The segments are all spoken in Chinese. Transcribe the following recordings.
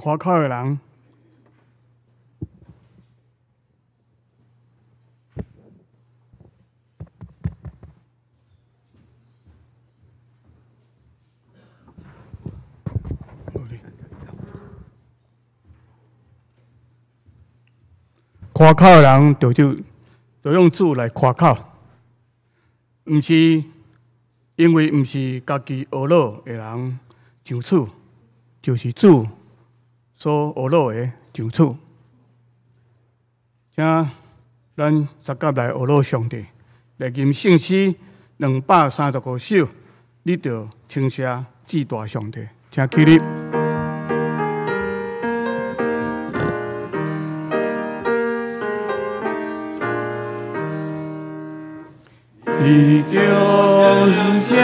夸口的人，夸口的人就用主来夸口，毋是因为毋是家己学老的人上处，就是主所学老的上处。请咱逐个来学老上帝，来吟圣诗235首，你着称谢至大上帝，请起立。你着称谢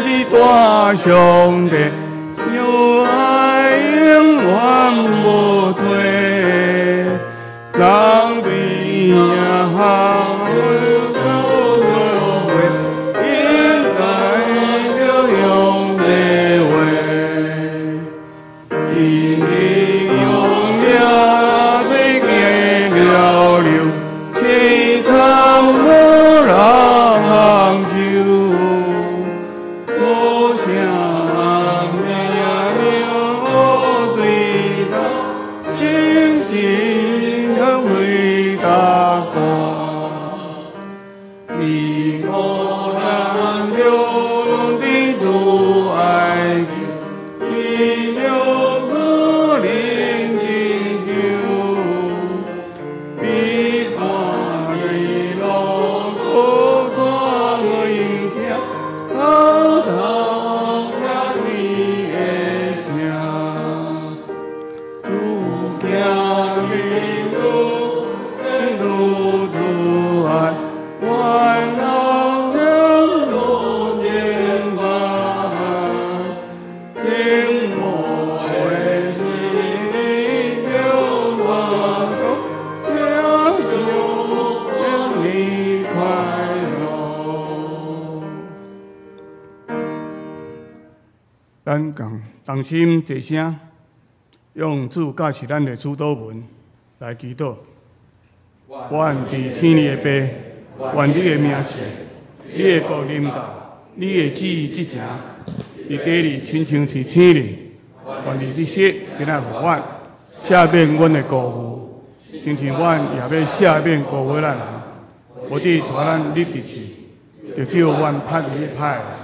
你大上帝，有爱永远无退，人对呀好。咱共同心一声，用主教是咱的主祷文来祈祷。愿伫天里的爸，愿你的名圣，你的国临到，你的旨意执行，伫地里亲像伫天里。愿你日息今仔互阮，赦免阮的过负，亲像阮也要赦免过负咱人。无伫带咱入地去，就叫阮拍离歹的。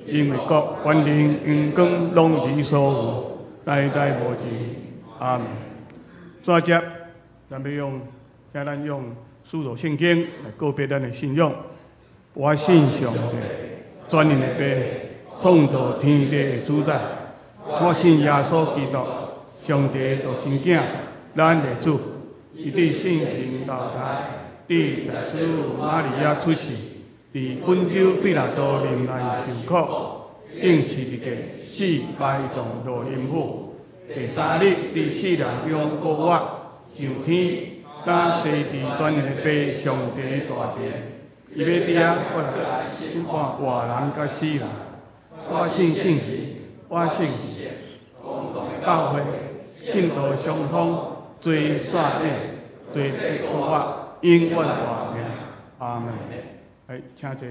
因为国、权力、荣光，拢你所有，代代无尽。阿门。再接，咱要用，请咱用使徒圣经来告别咱的信仰。我信上帝，全能的爸，创造天地的主宰。我信耶稣基督，上帝独生囝，咱的主，伊伫圣灵投胎，伫大师玛利亚出世。伫本州比拉多任内受苦，应是伫个死埋葬落阴府。第三日，伫死人中复活，上天，当坐伫全能的爸上帝大殿。伊要伫遐过来审判活人甲死人。我信圣灵，我信神，共同的教会，信徒相通，罪赦免，罪得复活，永远大名。阿门。来，请坐。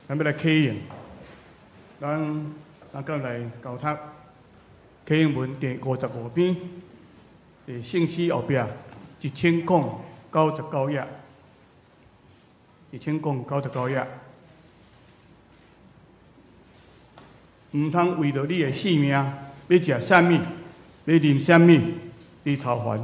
咱要来启应，咱个来交读启应文第55篇，伫圣诗后壁1099页，1099页。唔通为着你的性命，要食啥物，要啉啥物。你操烦。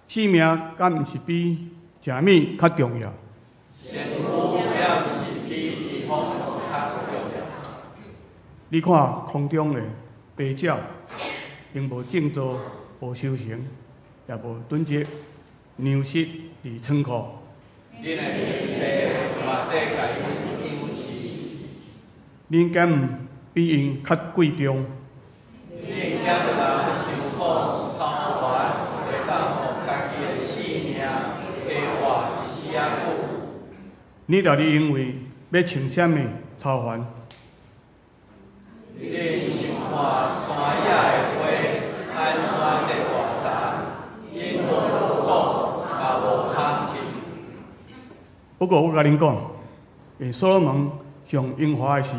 性命敢毋是比食物较重要？你看空中的飞鸟，并无种作，无收成，也无囤积粮食伫仓库。恁敢毋比因较贵重？恁敢有人受苦操烦，会当互家己你到底因为要穿什么操烦？你想看山野的花安怎在外杂，因无落雨，也无空气。不过我甲恁讲，所罗门上荣华的时，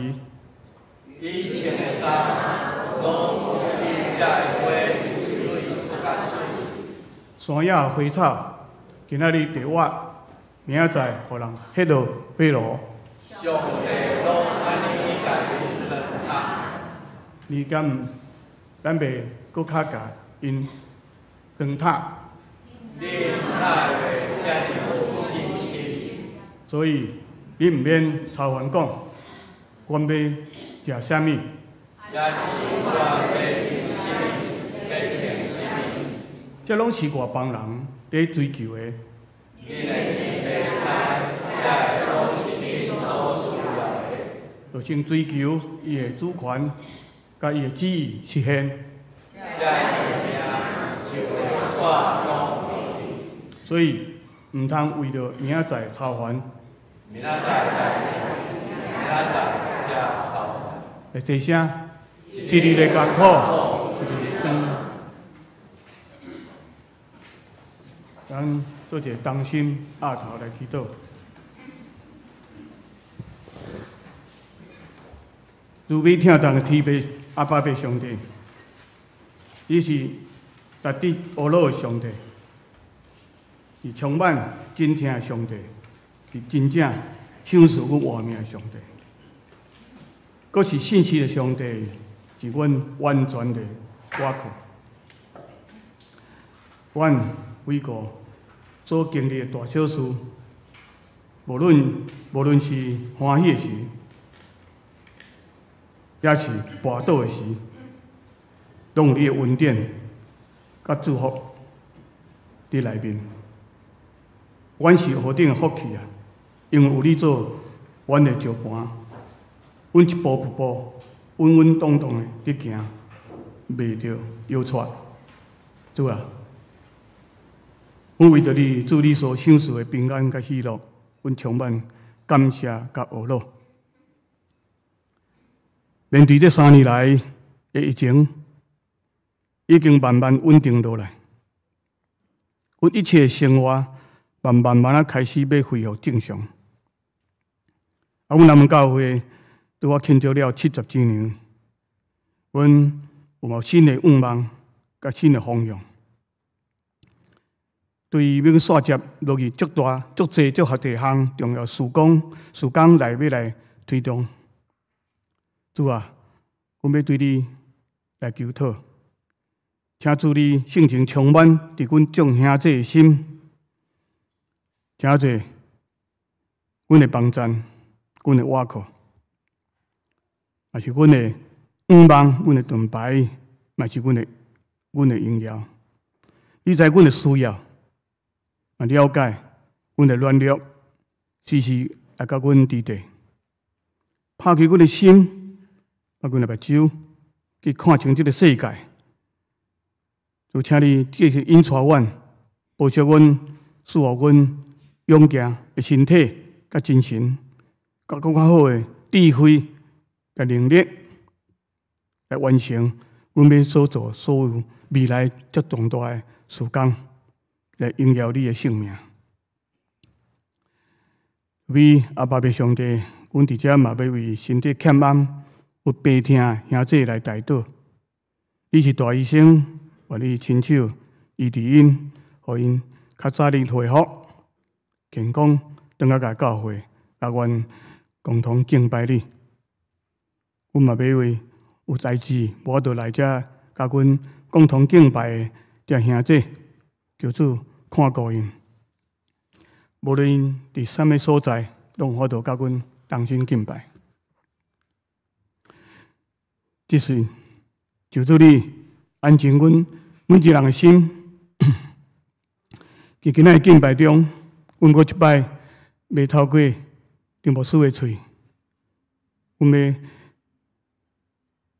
以前的衫，拢有因遮的花水甲水。山野的花草，今仔日地我，明仔载互人迄落飞落。上帝拢安尼去家己生产。你敢咱袂搁较甲因灯塔？你哪会遮尔无信心？所以你毋免操烦讲，阮要食啥物？也是我要用心，要诚心。这拢是外邦人在追求的。你的天袂知，这拢是你所需要的。就先追求伊的主权，甲伊的旨意实现。这伊名就会煞公平。所以毋通为着明仔载操烦。明仔载代志，明仔载才操烦。来坐声，一日的艰苦，一日的咱做一个同心压头来祈祷。如要听当的天父阿爸父上帝，伊是值得阿罗的上帝，是充满真听的上帝，是真正享受阮活命的上帝。阁是信息的上帝，是阮完全的倚靠。阮每个所经历的大小事，无论是欢喜的时，也是跋倒的时，拢有你的恩典甲祝福伫内面。阮是何等的福气啊！因为有你做阮的石盘，阮一步一步稳稳当当的伫行，袂着摇错。主啊！阮为着你，祝你所享受的平安甲喜乐，阮充满感谢甲懊恼。面对这3年来的疫情，已经慢慢稳定落来，阮一切的生活慢慢开始要恢复正常。阮南门教会拄我庆祝了70周年，阮有新的愿望甲新的方向。对于要续接落去足多项重要事工来要来推动。主啊，阮要对你来求讨，请主你性情充满伫阮众兄弟的心，诚侪阮的帮衬，阮的倚靠，也是阮的愿望，阮的盾牌，也是阮的荣耀。你知阮的需要。了解阮的软弱，时时来甲阮支持，拍开阮的心，把阮的目睭去看清这个世界。就请你继续引带阮，保守阮，赐予阮勇健的身体、甲精神，甲更较好的智慧、甲能力，来完成阮要所做所有未来遮重大的事工。来荣耀你的性命。为阿爸父上帝，阮伫遮嘛要为身体欠安、有病痛兄弟来代祷。你是大医生，愿你亲手医治因，互因较早日恢复健康，转来甲教会，也愿共同敬拜你。阮嘛要为有代志，无倒来遮甲阮共同敬拜的遮兄弟。求主看顾因，无论因伫啥物所在，拢有法度甲阮同心敬拜。即时，求主你安静阮每一人的心。伫今仔敬拜中，阮阁一摆袂透过张牧师的喙，阮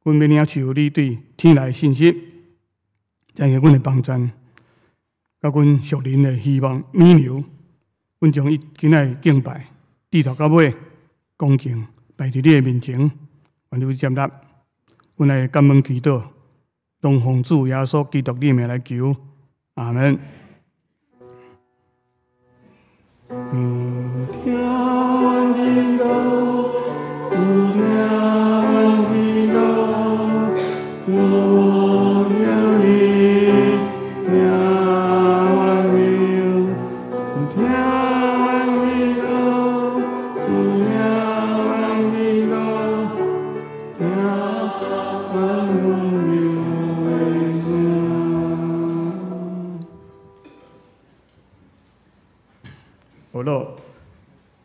要领受你对天来的信息，将个阮的帮衬。甲阮属灵的希望弥留，阮将伊今仔敬拜低头到尾，恭敬摆伫你的面前，愿你接纳。阮来感恩祈祷，拢奉主耶稣基督的名来求，阿门。好咯，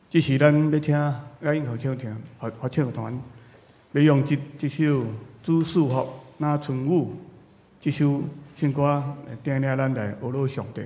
这是咱要听爱音合唱团合唱团要用这首《主赐福那春雨》这首圣歌来带领咱来学乐上帝。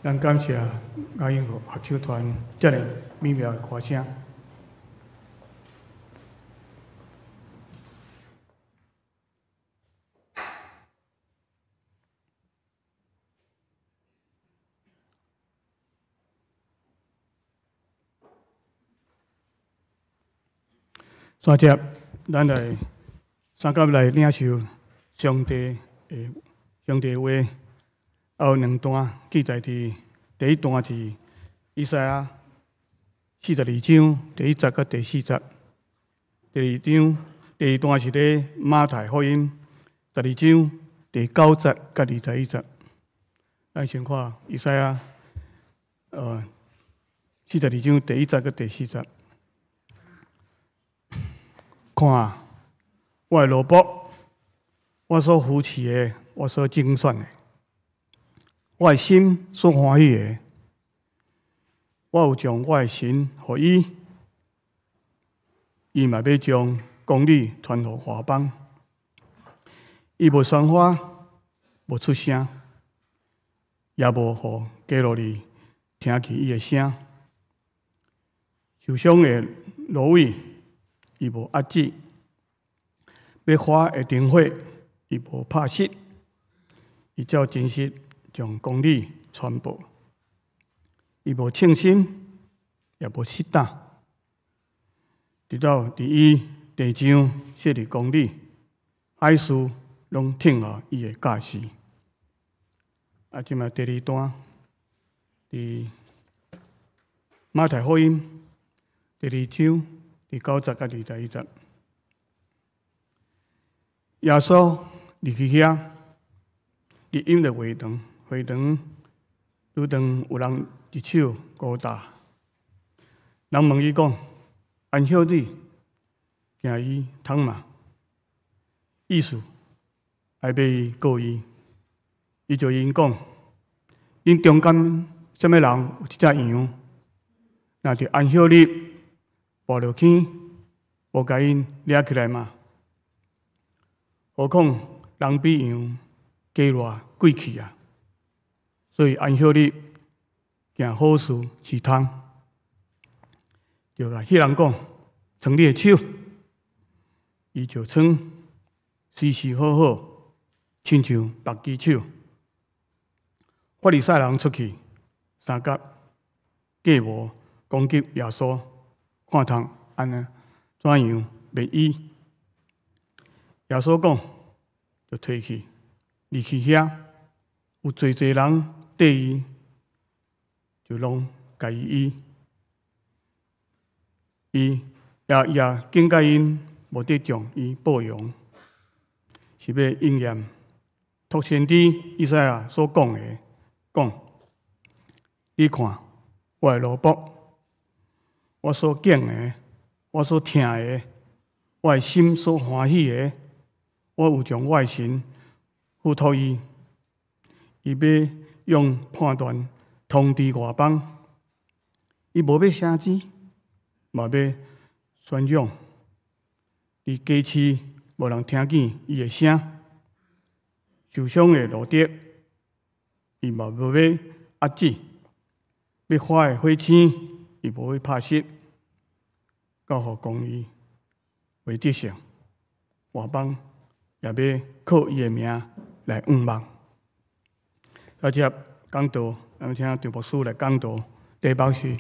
咱感谢雅音合唱团遮尔美妙的歌声。接着，咱来三甲来领受上帝话，有两段记载伫第一段是以赛亚42章第1节到第4节，第二段是咧马太福音12章第9节到21节。咱先看以赛亚42章第1节到第4节。看，我的萝卜，我所扶持的，我所精选的，我的心所欢喜的，我有将我的神予伊，伊嘛要将公理传互华邦。伊无宣发，无出声，也无互加罗利听见伊的声。受伤的芦苇，伊无压制；要花的灯火，伊无拍熄。伊照真实将公理传播。伊无称心，也无失胆。直到伫伊地上设立公理，海事拢听候伊的教示。即嘛第二段，伫马太福音第2章第9节到21节。耶稣入去遐，伊引着会堂，愈长有人一手鼓打。人问伊讲：“安晓你惊伊通嘛？”意思还要伊告伊。伊就因讲：“恁中间什么人有一只羊，若着安晓你抱落去，无甲因掠起来嘛？何况人比羊加偌贵气啊！所以安晓你行好事是通。”就甲迄人讲：“穿你的手。”伊就穿，时时好好，亲像白鸡手。法利赛人出去，三甲计谋攻击耶稣，看通安怎样灭伊。耶稣讲，就退去，离去遐，有侪人缀伊，就拢甲伊医。伊也警戒因，无得将伊报养，是要应验托先知以赛亚所讲的。讲，你看我的萝卜，我所敬的，我所听的，我的心所欢喜的，我有将我的神付托伊，伊要用判断通知外邦，伊无要声子，嘛要宣扬，伫街市无人听见伊的声，受伤的路德。伊嘛无要压制，要花的火星，伊无要拍熄，教互公义为德性，外邦也要靠伊的名来仰望。接着讲道，咱们请张牧师来讲道，题目是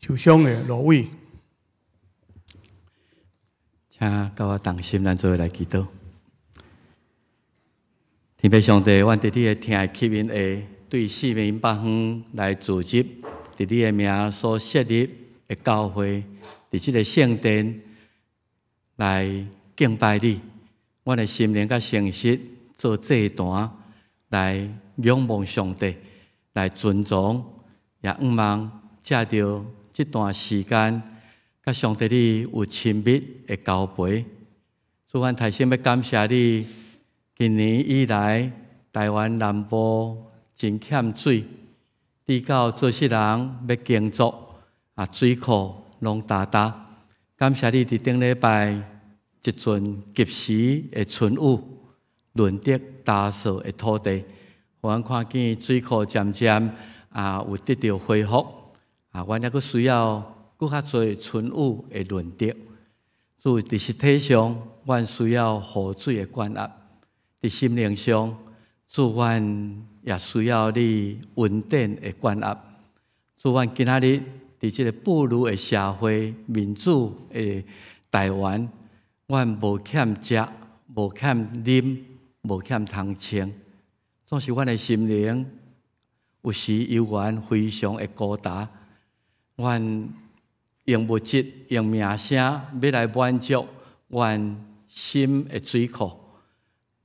受伤的芦苇。请甲我同心，咱做伙来祈祷。天父上帝，阮伫你的听的吸引下，对四面八方来组织，伫你的名所设立的教会，伫即个圣殿来敬拜你。阮的心灵甲诚实做祭坛，来仰望上帝，来尊重，也仰望借着这段时间，甲上帝你有亲密的交陪。主，阮太心要感谢你。今年以来，台湾南部真欠水，直到做事人要耕作，水库拢大大。感谢你伫顶礼拜一阵及时的春雨，润泽打扫的土地，互阮看见水库渐渐有得到恢复阮还佫需要佫较侪存有的论德。主伫实体上，阮需要雨水的管压；伫心灵上，主阮也需要你稳定的管压。主阮今仔日伫即个步入的社会、民主的台湾，阮无欠食，无欠啉，无欠通穿。总是阮的心灵有时犹原非常的孤单。阮用物质、用名声要来满足阮心的水库，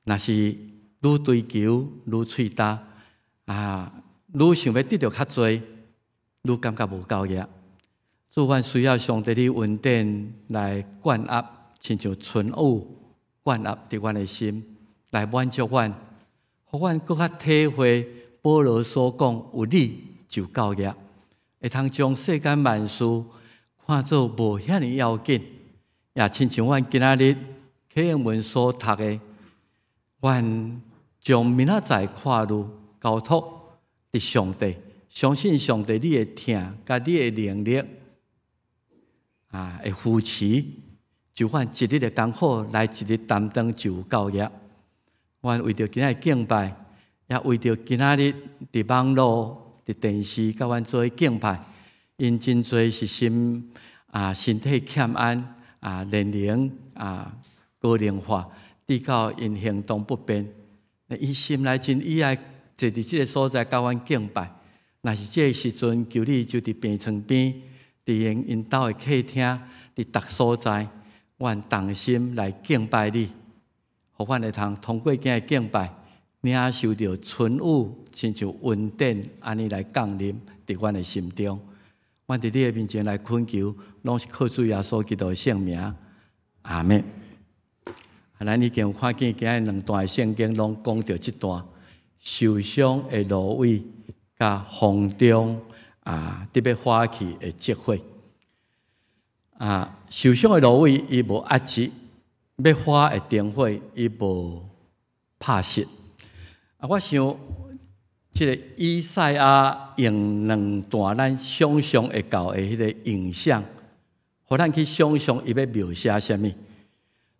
若是愈追求愈喙焦愈想要得到较侪，愈感觉无够额。主，阮需要上帝你稳定来灌压，亲像春雨灌压伫阮的心，来满足阮，互阮更较体会保罗所讲有你就够额，会通将世间万事看作无遐尼要紧，也亲像阮今仔日启应文所读的，阮将明仔载跨路交托伫上帝，相信上帝你的听，甲你的能力会扶持，就阮一日的艰苦来一日担当就够额。阮为着今仔日敬拜，也为着今仔日伫网络、伫电视，甲阮做敬拜。因真侪是身体欠安年龄高龄化，直到因行动不便。伊心内真意爱坐伫即个所在，甲阮敬拜。若是即个时阵，求你就伫病床边，伫因兜的客厅，伫逐所在，阮同心来敬拜你，互阮会通过今日敬拜，领受到春雨，亲像温典安尼来降临伫阮的心中。阮伫你的面前来恳求，拢是靠主耶稣基督的圣名，阿们。咱已经有看见今日两段圣经，拢讲到即段受伤的芦苇，甲风中特别花气的结火。受伤的芦苇伊无压制，要花的灯火伊无拍熄。我想。即个以赛亚用两段咱想象会到的迄个影像，互咱去想象伊要描写啥物，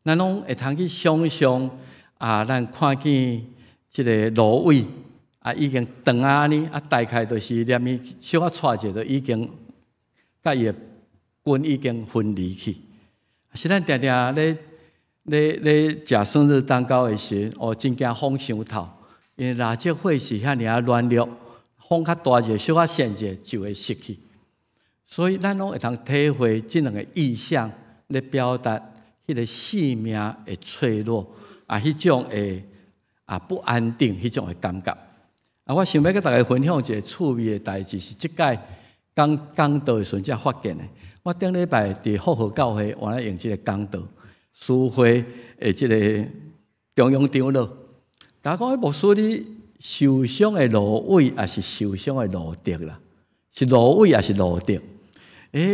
咱拢会通去想象咱看见即个芦苇已经长呢，大概就是连伊小可带者都已经甲伊的根已经分离去。是咱定定咧食生日蛋糕的时，真惊风伤透。因为蜡烛火是遐尔软弱，风较大者、小可闪者就会熄去。所以咱拢会通体会这两个意象，来表达迄个生命的脆弱迄种的不安定，迄种的感觉。我想要跟大家分享一个趣味的代志，是即届讲道的时阵才发现的。我顶礼拜伫复活教会，我来用这个讲道，书会的这个中央长老。甲讲，牧师，你受伤的芦苇，也是受伤的芦笛啦？是芦苇，也是芦笛？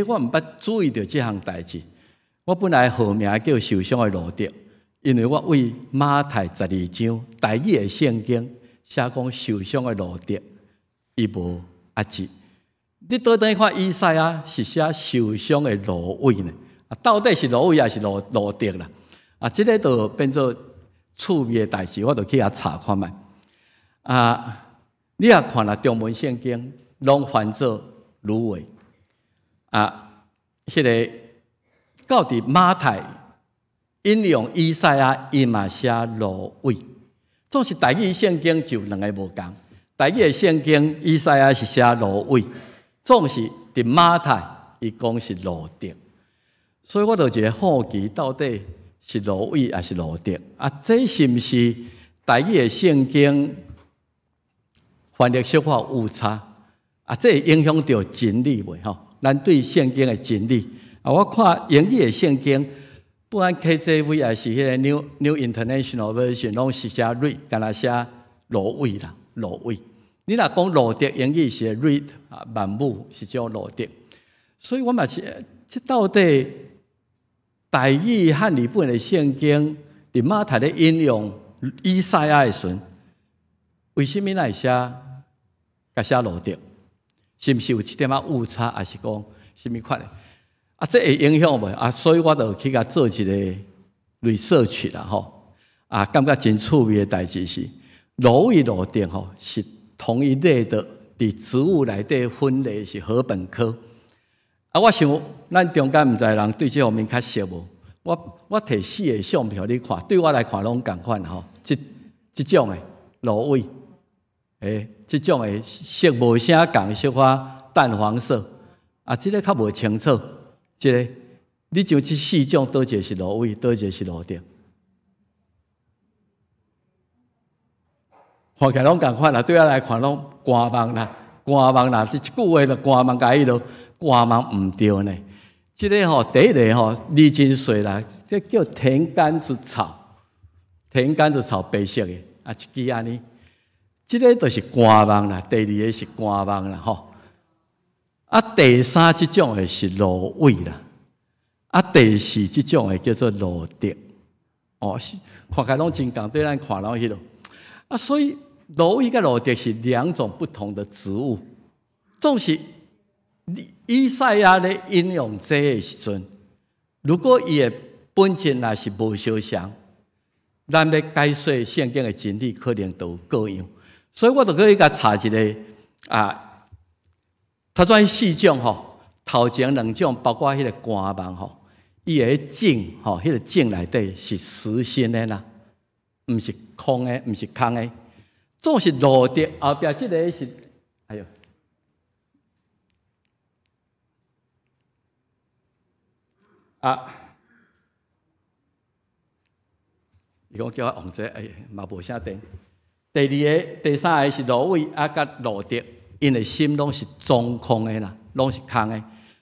我毋捌注意到这项代志。我本来号名叫受伤的芦笛，因为我为马太12章台语的圣经写讲受伤的芦笛，伊无压制。你倒等于看以赛亚是写受伤的芦苇呢？到底是芦苇还是芦笛啦？这个就变做趣味的代志，我就去查看觅。你也看了中文圣经，拢翻做芦苇。迄个到底马太引用以赛亚，伊嘛写芦苇。总是台语圣经就两个无共，台语的圣经以赛亚是写芦苇，总是伫马太伊讲是芦笛。所以我就一个好奇，到底是芦苇还是芦笛？这是毋是台语的圣经翻译小可误差？这会影响到真理袂吼？咱对圣经的真理我看英语的圣经，不管 KJV 还是迄个 New International Version， 拢是写 reed， 敢若写芦苇啦，芦苇。你若讲芦笛，英语是 reed， 万物是叫芦笛。所以我嘛是，这到底台语汉语本的圣经，伫马太咧引用以赛亚的时阵，为什么来写甲写芦笛？是毋是有一点仔误差，还是讲什么款的？啊，这会影响袂？啊，所以我就去甲做一个research啦吼。啊，感觉真趣味的代志是，芦苇芦蝶吼是同一类的，伫植物内底分类是禾本科。啊，我想咱中间毋知人对这方面较熟无？我摕4个相片你看，对我来看拢共款吼。即种的芦苇，即种的色无啥共，色花淡黄色。啊，即个较无清楚。即个，你像即4种，倒一个是芦苇，倒一个是芦蝶。看起来拢共款啦，对我来看拢官网啦，官网啦，这一句话就官网解伊咯，官网毋对呢。这个吼，第一个吼，李金水啦，这叫田杆子草，田杆子草白色的，啊，一支安尼，这个就是官网啦，第二个是官网啦，吼。啊，第3这种的是芦苇啦，啊，第4这种的叫做芦蝶，哦，看起来拢真共，对咱看拢迄落，啊，所以。芦苇跟芦蝶是2种不同的植物，总是以赛亚咧引用这个时阵，如果伊的本质若是无相像，咱要解说圣经的真理，可能都有各样。所以我就可以甲查一个啊，头先4种吼，头前2种包括迄个官网吼，伊个茎吼，迄个茎内底是实心的啦，毋是空的，毋是空的。总是芦蝶后壁即个是，哎哟，啊，伊讲叫我往这，哎，嘛无啥电。第2个、第3个是芦苇啊，甲芦蝶，因的心拢是中空的啦，拢是空的。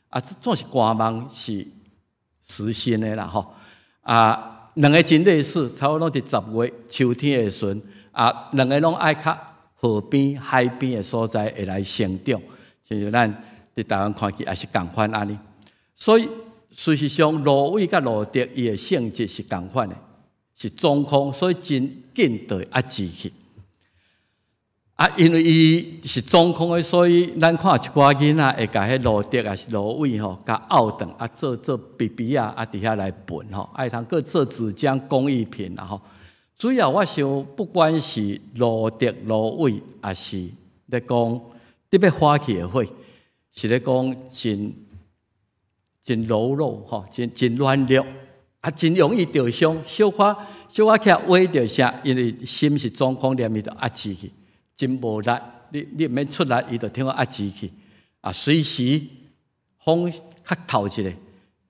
啊，总是官网是实心的啦，吼。啊，2个真类似，差不多伫10月秋天的时阵。啊，2个拢爱较河边、海边的所在会来生长，就是咱伫台湾看起也是共款安尼。所以事实上，芦苇甲芦蝶伊的性质是共款的，是中空，所以真紧就会压制去。啊，因为伊是中空的，所以咱看一寡囡仔会甲迄芦蝶啊是芦苇吼，甲拗长啊做BB啊，啊伫遐来拌吼，爱通个做纸浆工艺品啦吼。主要我想，不管是芦蝶、芦苇，还是咧讲特别花期的花，是咧讲真柔弱吼，真软弱，啊，真容易受伤。小可起来挖着啥，因为心是中空，连伊就压制去，真无力。你毋免出力，伊就听我压制去。啊，随时风较透一下，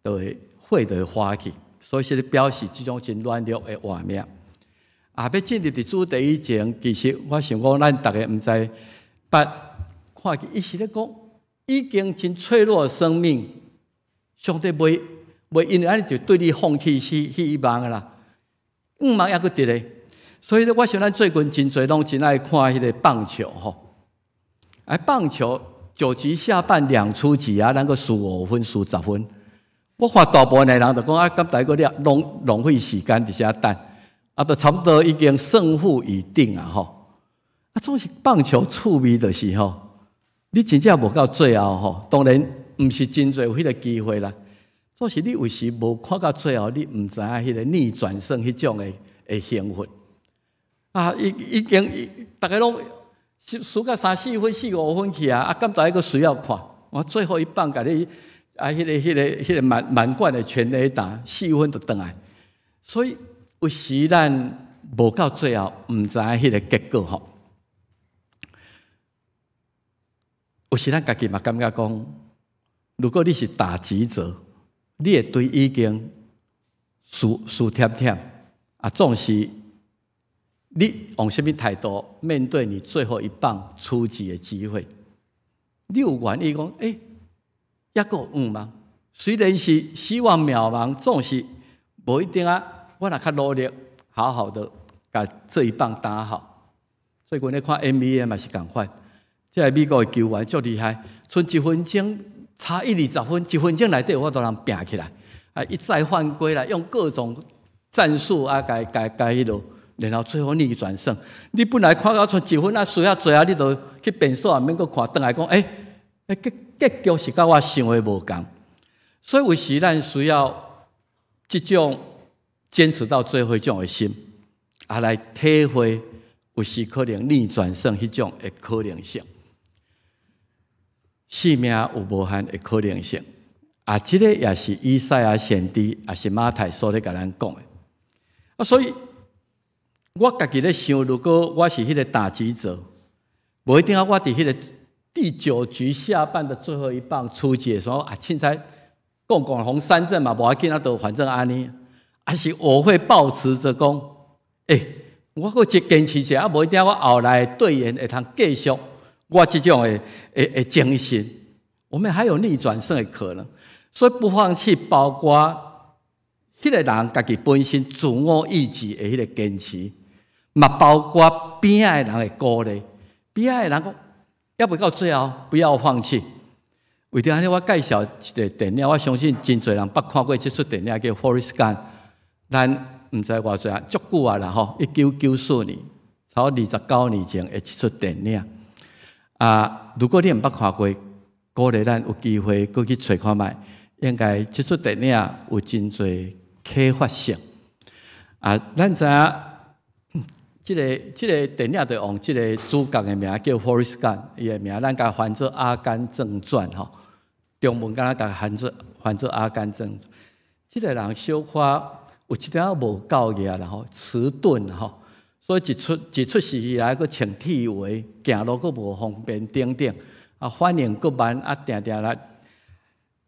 就会花就会花去。所以是咧表示这种真软弱的画面。啊，要进入伫主题以前，其实我想讲，咱大家毋知，看伊是咧讲，已经真脆弱的生命，上帝袂因为安尼就对你放弃希望个啦，望抑佫伫咧。所以咧，我想咱最近真侪拢真爱看迄个棒球吼，棒球9局下半2出局啊，咱个输5分、输10分。我看大部分的人就讲啊，咁大个了浪费时间伫遐等。啊，都差不多已经胜负已定啊！吼，啊，总是棒球趣味就是吼，你真正无到最后吼，当然毋是真侪有迄个机会啦。总是你有时无看到最后，你毋知影迄个逆转胜迄种的幸福啊！已经大家拢输到3、4分、4、5分去啊！啊，咁大个需要看，我最后一棒甲你啊，迄个满贯的全垒打4分就倒来，所以。有时咱无到最后，毋知影迄个结果吼。有时咱家己嘛感觉讲，如果你是打击者，你的队已经输贴贴啊，总是你用什么态度面对你最后一棒出局的机会？你有愿意讲，抑个有吗？虽然是希望渺茫，总是无一定啊。我若较努力，好好的把这一棒打好。最近咧看 NBA 嘛是共款，即个美国的球员足厉害，剩1分钟差1、20分，1分钟内底我都能拼起来，啊一再犯规啦，用各种战术啊，改迄落，然后最后逆转胜。你本来看到剩1分啊，输啊多啊，你都去变数啊，免阁看，转来讲，结局是甲我想的无同。所以有时咱需要这种坚持到最后迄种的心，来体会有时可能逆转胜迄种的可能性。生命有无限的可能性，这个也是以赛亚先知，也是马太所咧甲咱讲的。所以我家己咧想，如果我是迄个打击者，无一定要我伫迄个第9局下半的最后一棒出局的时候凊彩讲红三振嘛，无要紧都反正安尼，还是我会抱持着讲，我搁坚持一下，无一定要我后来队员会通继续我这种的精神，我们还有逆转胜的可能，所以不放弃，包括迄个人家己本身自我意志的迄个坚持，嘛包括边仔的人的鼓励，边仔的人讲，要不到最后不要放弃。为着安尼，我介绍一个电影，我相信真侪人捌看过这出电影叫《Forrest Gump》，咱唔知偌侪啊，足久啊啦吼，1994年，差不多29年前的一出电影。如果你唔捌看过，鼓励咱有机会过去找看卖，应该这出电影有真侪启发性。咱知影，这个电影就用这个主角的名叫 Forrest Gump， 伊的名咱甲翻做《阿甘正传》吼，中文敢若甲翻做《阿甘正传》。这个人小可有一点无够个啦吼，迟钝吼。所以一出戏以来，佫穿铁鞋，行路佫无方便，等等。反应佫慢，定定来，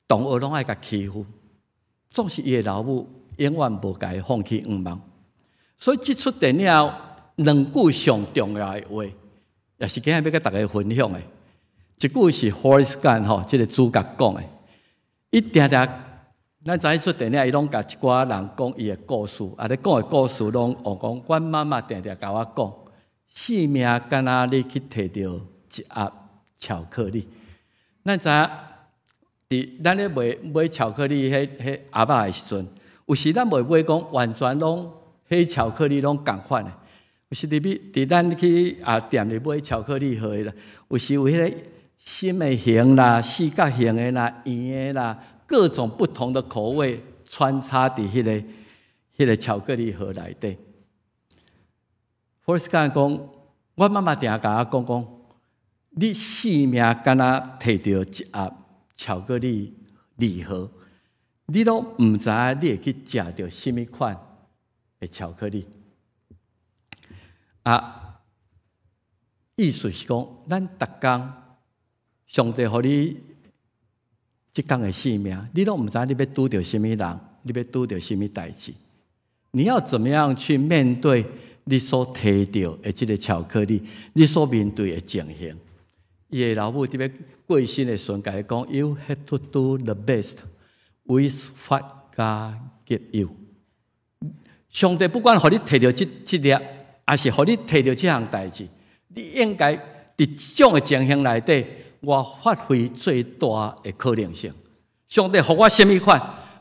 同学拢爱甲欺负。总是伊的老母永远无甲伊放弃愿望。所以这出电影2句上重要的话，也是今日要甲大家分享的。一句是 Forrest Gump 吼，这个主角讲的，伊定定。咱知影出电影，伊拢甲一寡人讲伊的故事，咧讲的故事拢讲，阮妈妈定定甲我讲，生命敢若你去摕到一盒巧克力。咱知影，咱咧买巧克力，迄盒仔的时阵，有时咱袂买讲完全拢迄巧克力拢共款的，有时伫咱去店里买巧克力盒的，有时有迄个心的形啦、四角形的啦、圆的啦。各种不同的口味穿插伫迄个巧克力盒内底。Forrest Gump讲，我妈妈定甲我讲，你生命敢若摕到一盒巧克力礼盒，你都唔知影你会去食到什么款的巧克力。意思是讲，咱逐工上帝互你。即天的生命，你都唔知你要拄到什么人，你要拄到什么代志，你要怎么样去面对你所摕到的这个巧克力，你所面对的情形？伊的老母伫要过身的时阵，甲伊讲 ：“You have to do the best with what God give you。”上帝不管互你摕到这粒，还是互你摕到这项代志，你应该伫这种的情形内底。我发挥最大的可能性，上帝予我什么款，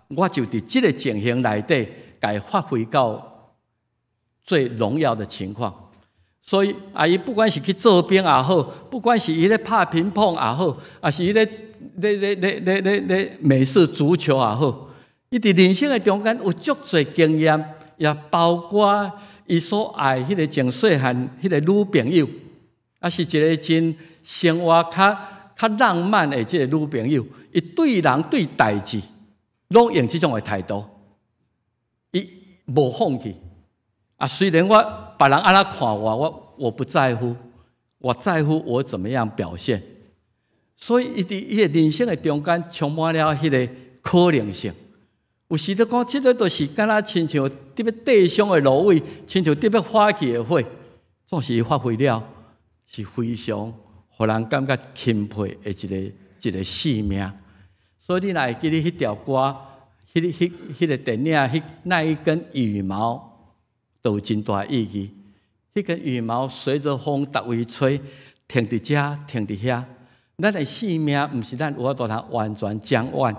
我就伫这个情形内底，该发挥到最荣耀的情况。所以伊不管是去做兵也好，不管是伊咧拍乒乓也好，还是伊咧美式足球也好，伊伫人生的中间有足侪经验，也包括伊所爱迄个真细汉迄个女朋友，是一个真。生活较浪漫的这个女朋友，伊对人对代志，拢用这种的态度，伊无放弃。虽然别人安怎看我不在乎，我在乎我怎么样表现。所以伊的人生的中间充满了迄个可能性。有时就讲，这个就是敢若亲像伫要地上的芦苇，亲像伫要花起的火，总是伊发挥了，是非常。互人感觉钦佩的一个生命，所以你若会记得迄条歌，迄个电影，那一根羽毛都有真大意义。迄根羽毛随着风逐位吹，停伫遮，停伫遐。咱的生命毋是咱有法度通完全掌握，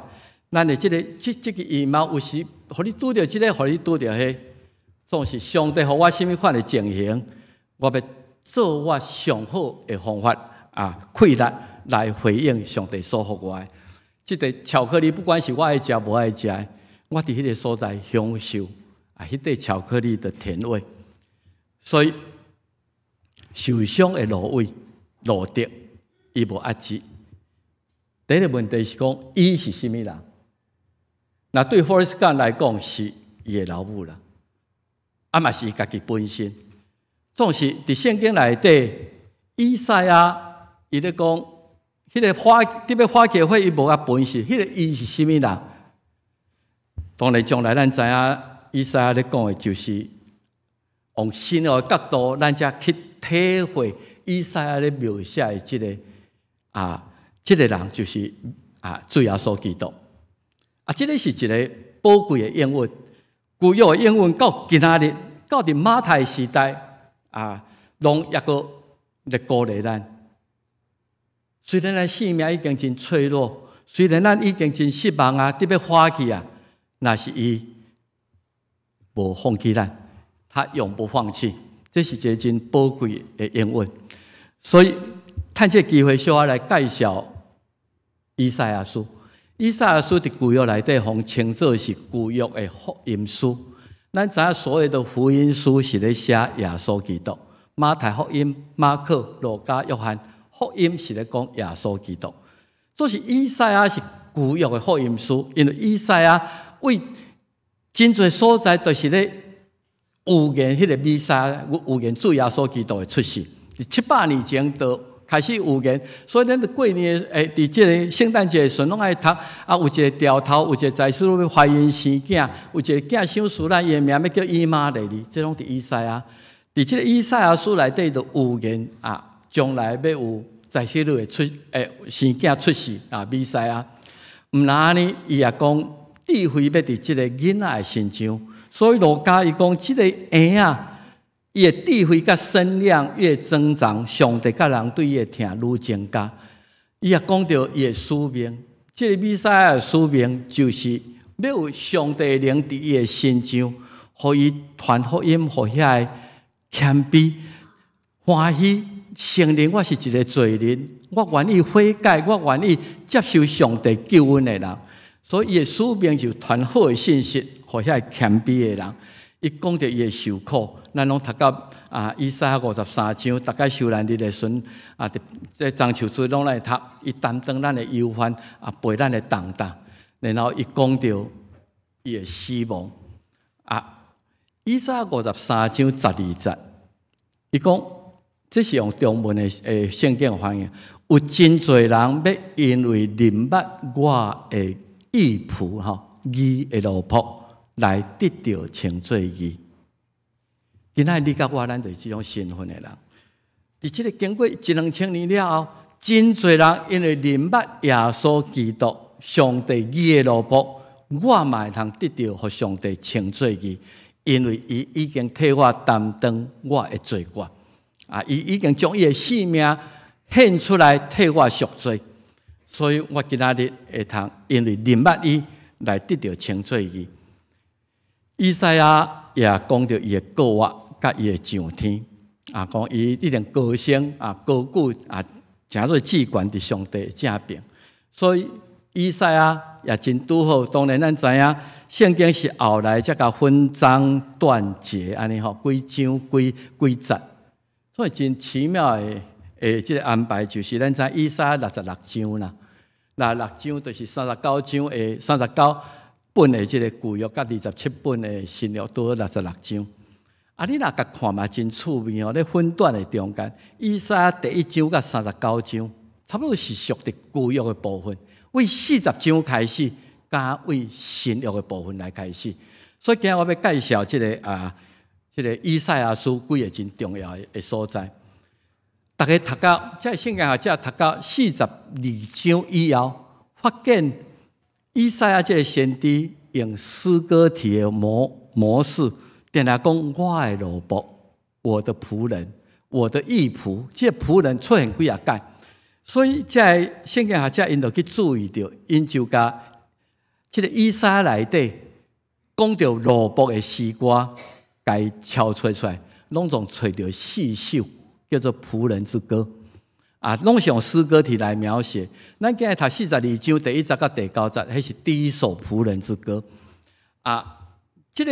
咱的这个羽毛有时，互你拄着这个，互你拄着迄，总是上帝互我什么款的情形，我要做我上好的方法。快乐来回应上帝所给我的。这个巧克力，不管是我爱食无爱食，我伫迄个所在享受迄块巧克力的甜味。所以受伤的芦苇、路德，伊无压制。第一个问题是讲，伊是甚物人？那对佛斯干来讲，是伊的老母啦，嘛是伊家己本身。总是伫圣经内底，以赛亚伊咧讲，迄个花特别花教会伊无啊本事，迄个伊是甚物人？当然将来咱知影，以赛亚咧讲的就是用新的角度，咱才去体会以赛亚咧描写的即个人就是主耶稣基督。即个是一个宝贵的应允，旧约的应允到今仔日，到伫马太时代拢抑个咧鼓励咱。虽然咱性命已经真脆弱，虽然咱已经真失望特别花去那是伊无放弃咱，他永不放弃。这是一个真宝贵的应允。所以，趁这机会，小可来介绍以赛亚书。以赛亚书伫旧约内底，互称作是旧约的福音书。咱知影所有的福音书是咧写耶稣基督，马太福音、马可、路加、约翰福音是咧讲耶稣基督。所以以赛亚是旧约的福音书，因为以赛亚为真侪所在都是咧预言迄个弥赛亚、预言主耶稣基督的出世。700年前就开始预言，所以咱过年伫即个圣诞节时，拢爱读有一个条头，有一个在世要怀孕生囝，有一个囝想死咱伊的名要叫以马内利，这拢伫以赛亚。伫即个以赛亚书内底就预言将来要有在世女会生囝出世弥赛亚。毋然安尼，伊也讲智慧要伫即个囡仔的身上，所以路加伊讲即个婴伊的智慧甲身量越增长，上帝甲人对伊的疼愈增加。伊也讲到伊的使命，即个弥赛亚的使命就是要有上帝的灵伫伊的身上，互伊传福音，互遐个谦卑、欢喜，承认我是一个罪人，我愿意悔改，我愿意接受上帝救恩的人。所以伊的使命就传好的信息，互遐个谦卑的人。伊讲到伊的受苦，咱拢读到以赛亚53章，大概受难日的时这中秋节拢来读，伊担当咱的忧患，陪咱的重担。然后伊讲到伊的死亡，以赛亚53章12节，伊讲这是用中文的圣经翻译，有真侪人要因为明捌我的义仆义的奴仆。来得到称作义。今仔你甲我，咱就是这种身份的人。伫这个经过1-2000年了后，真侪人因为明捌耶稣基督，上帝义的奴仆，我嘛会通得到互上帝称作义，因为伊已经替我担当我的罪过。伊已经将伊的性命献出来替我赎罪，所以我今仔日会通因为明捌伊来得到称作义。以赛亚也讲到伊的过活，甲伊的上天，讲伊一定高升高举诚做至悬伫上帝正边。所以以赛亚也真拄好。当然咱知影，圣经是后来才甲分章断节安尼几章几节，所以真奇妙的这个安排，就是咱知以赛亚66章啦，6章就是39章的39。本的这个旧约甲27本的新约都66章，你若甲看嘛真趣味咧分段的中间，以赛亚第1章甲39章，差不多是属于旧约的部分，为40章开始，加为新约的部分来开始。所以今日我要介绍这个以赛亚书几个真重要的所在。大家读到，即圣经学者读到42章以后，发现。以赛亚这个先知用诗歌体的模式，定来讲我的奴仆，我的仆人，我的义仆。这个仆人出现几啊届，所以在圣经学者因就去注意到，因就甲这个以赛亚内底讲到奴仆的诗歌，该敲出来，拢总找到4首叫做仆人之歌。拢是用诗歌体来描写。咱今日读42章第1节到第9节，迄是第一首仆人之歌。这个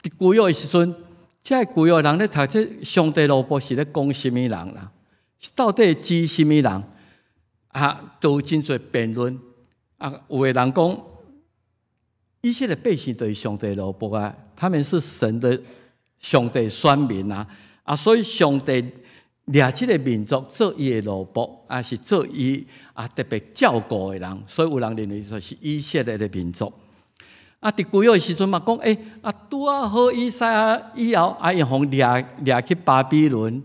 伫旧约的时阵，这旧约人咧读这上帝路报是咧讲什么人啦？到底指什么人？都有真侪辩论。有的人讲，以色列百姓就是上帝路报啊，他们是神的上帝选民所以上帝掠这个民族做伊的路报，是做伊特别照顾的人，所以有人认为说是以色列的民族。伫旧约的时阵嘛，讲拄好以赛亚以后，因互掠去巴比伦，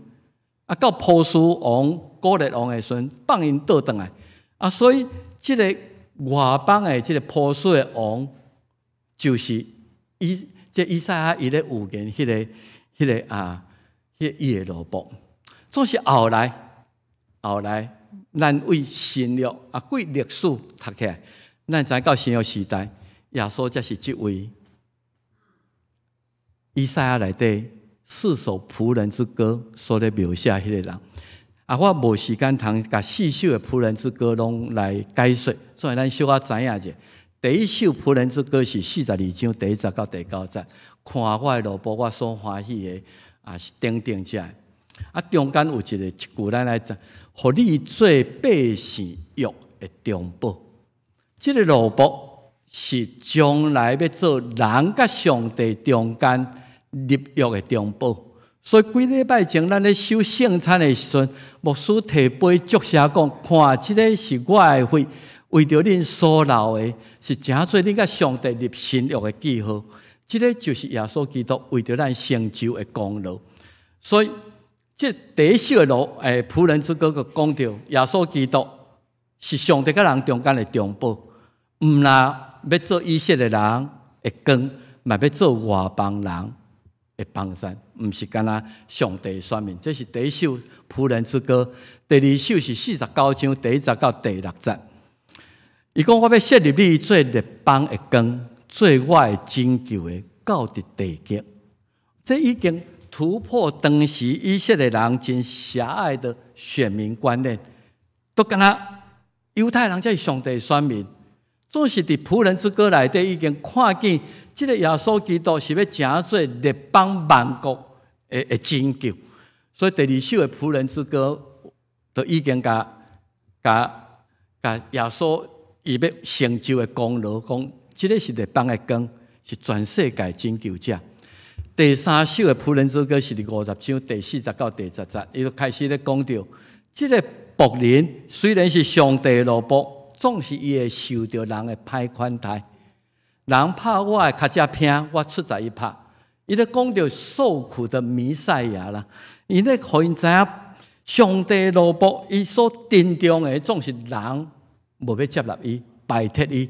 到波斯王、古列王的时阵，放因倒转来，所以这个外邦的这个波斯的王，就是以赛亚伊咧预言迄个伊的路报。总是后来，咱为新约为历史读起来，咱知到新约时代。耶稣才是这位以赛亚内底4首仆人之歌所咧描写迄个人。我无时间通甲4首的仆人之歌拢来解说，所以咱小可知影者。第一首仆人之歌是42章第1节到第9节，看我的路报，我所欢喜的是等者。中间有一句咱来讲，互你做百姓约的中保。这个路报是将来要做人甲上帝中间立约的中保，所以几礼拜前咱咧守圣餐的时阵，牧师提杯祝谢讲，看这个是我的血，为着恁所流的，是诚做恁甲上帝立新约的记号。这个就是耶稣基督为着咱成就的功劳。所以这第一首的仆人之歌就讲到，耶稣基督是上帝甲人中间的中保，毋那。要做以色列人的光，嘛要做外邦人的帮山，毋是干那上帝的选民。这是第一首仆人之歌。第二首是49章第1节到第6节。伊讲：我要设立你做列邦的光，做我的拯救的到伫地极。这已经突破当时以色列人真狭隘的选民观念，都干那犹太人才是上帝的选民。总是伫仆人之歌内底已经看见，这个耶稣基督是要诚做列邦万国的拯救，所以第2首的仆人之歌都已经甲耶稣伊要成就的功劳，讲这个是列邦的光，是全世界拯救者。第3首的仆人之歌是第50章第4节到第10节，伊就开始咧讲到，这个仆人虽然是上帝的路报。总是伊会受到人的歹款待，人拍我的脚趾片，我出在伊拍。伊咧讲到受苦的弥赛亚啦，伊咧互因知影上帝路报，伊所定中的总是人无要接纳伊，拜贴伊。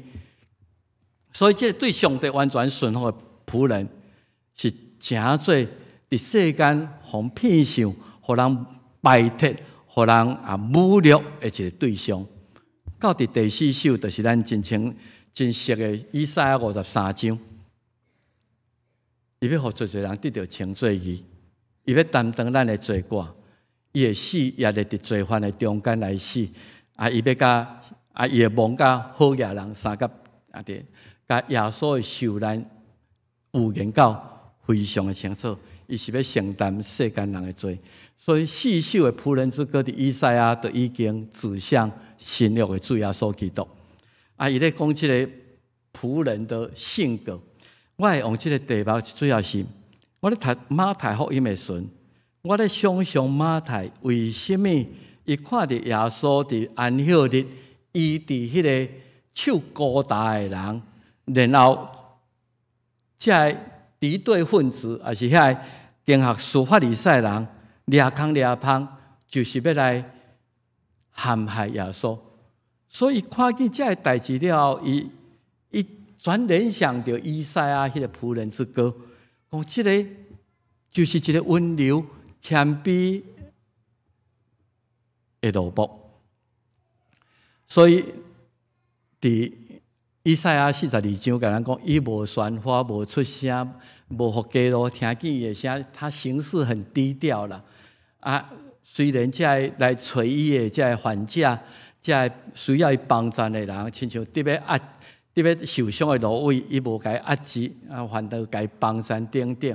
所以，这个对上帝完全顺服的仆人，是诚做伫世间互骗上，互人拜贴，互人侮辱的一个对象。到第4首，就是咱真熟的以赛亚53章，伊要互侪人得到称罪义，伊要担当咱的罪过，伊会死也会伫罪犯的中间来死，伊要甲伊会蒙甲好野人三甲甲耶稣的受难有言到非常的清楚，伊是要承担世间人的罪，所以4首的仆人之歌的以赛亚都已经指向新约的主耶稣基督。伊咧讲这个仆人的性格，我会用这个题目，主要是我咧读马太福音的时阵，我咧想象马太为什么伊看到耶稣伫安息日医治迄个手高大的人，然后这敌对分子，也是遐经学司法利赛人掠空掠芳，就是要来陷害耶稣。所以看见这个代志了后，伊全联想到以赛亚迄个仆人之歌，讲这个就是一个温柔谦卑的路报。所以伫以赛亚42章甲咱讲，伊无宣发，无出声，无互街路听见伊的声，他行事很低调啦。虽然这来找伊的这患者，这需要伊帮助的人，亲像特别受伤的芦苇，伊无甲伊压制，反倒甲伊帮助等等，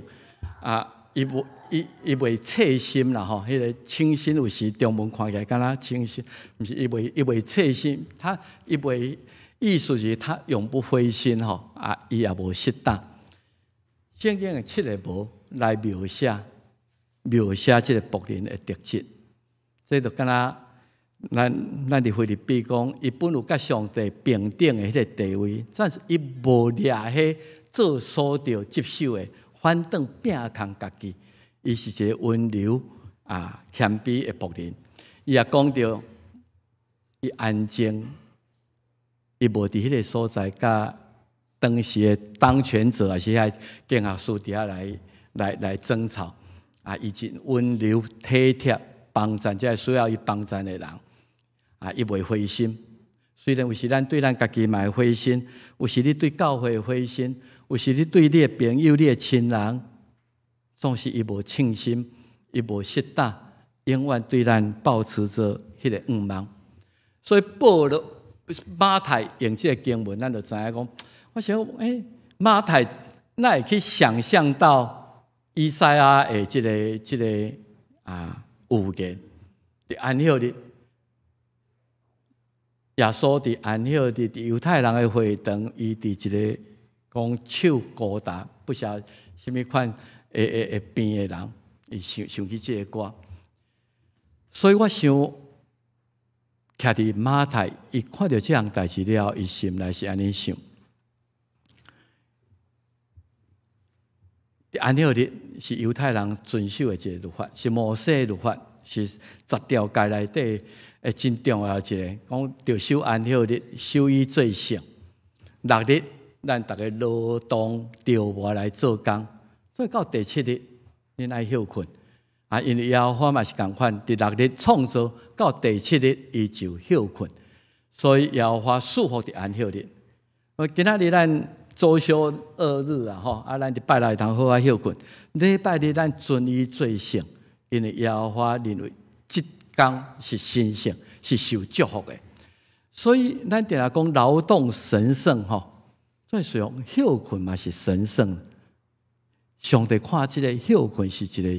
伊袂切心啦吼，迄个清心有时中文看起来敢若清心，毋是伊袂切心，伊袂意思是他永不灰心吼，伊也无失当。圣经的7个无来描写即个仆人的特质，这就敢若咱伫腓立比讲，伊本有甲上帝平等的迄个地位，但是伊无掠迄做所着接受的，反倒拼空家己。伊是一个温柔谦卑的仆人。伊也讲到，伊安静，伊无伫迄个所在，甲当时的当权者还是遐监察司底下来争吵。伊真温柔体贴，帮助这需要伊帮助的人。伊袂灰心。虽然有时咱对咱家己嘛会灰心，有时你对教会灰心，有时你对你的朋友、你的亲人。总是伊无称心，伊无失当，永远对咱保持着迄个愿望。所以保罗马太用这个经文，咱就知影讲，我想马太哪会去想象到以赛亚的这个预言？伫安息日，耶稣伫安息日伫犹太人的会堂，伊伫一个讲手高达，不晓得什么款。会变的人，伊想起这个歌，所以我想，徛伫马太，伊看到这样代志了，伊心内是安尼想。安息日是犹太人遵守的一个律法，是摩西的律法，是10条诫内底真重要一个，讲着守安息日，守以最圣。6日，咱大家劳动调活来做工。所以到第7日，恁爱休困。因为耶和华嘛是共款，第6日创造，到第7日伊就休困。所以耶和华束缚伫安息日。今仔日咱周休2日咱伫拜六通好休困。礼拜日咱遵以最圣，因为耶和华认为这天是神圣，是受祝福的。所以咱定来讲劳动神圣所以说休困嘛是神圣的。上帝看这个休困是一个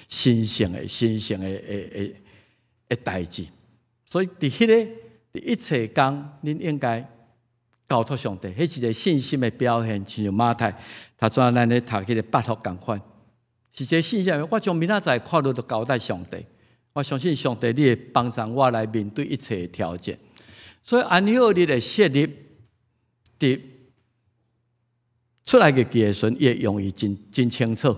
神圣的代志，所以伫迄个伫一切工，恁应该交托上帝，迄是一个信心的表现。亲像马太，他怎咱咧读迄个8福共款，是一个信心。我从明仔载看到都交代上帝，我相信上帝你会帮助我来面对一切的条件。所以安息日的设立伫出来嘅计算也用意真清楚。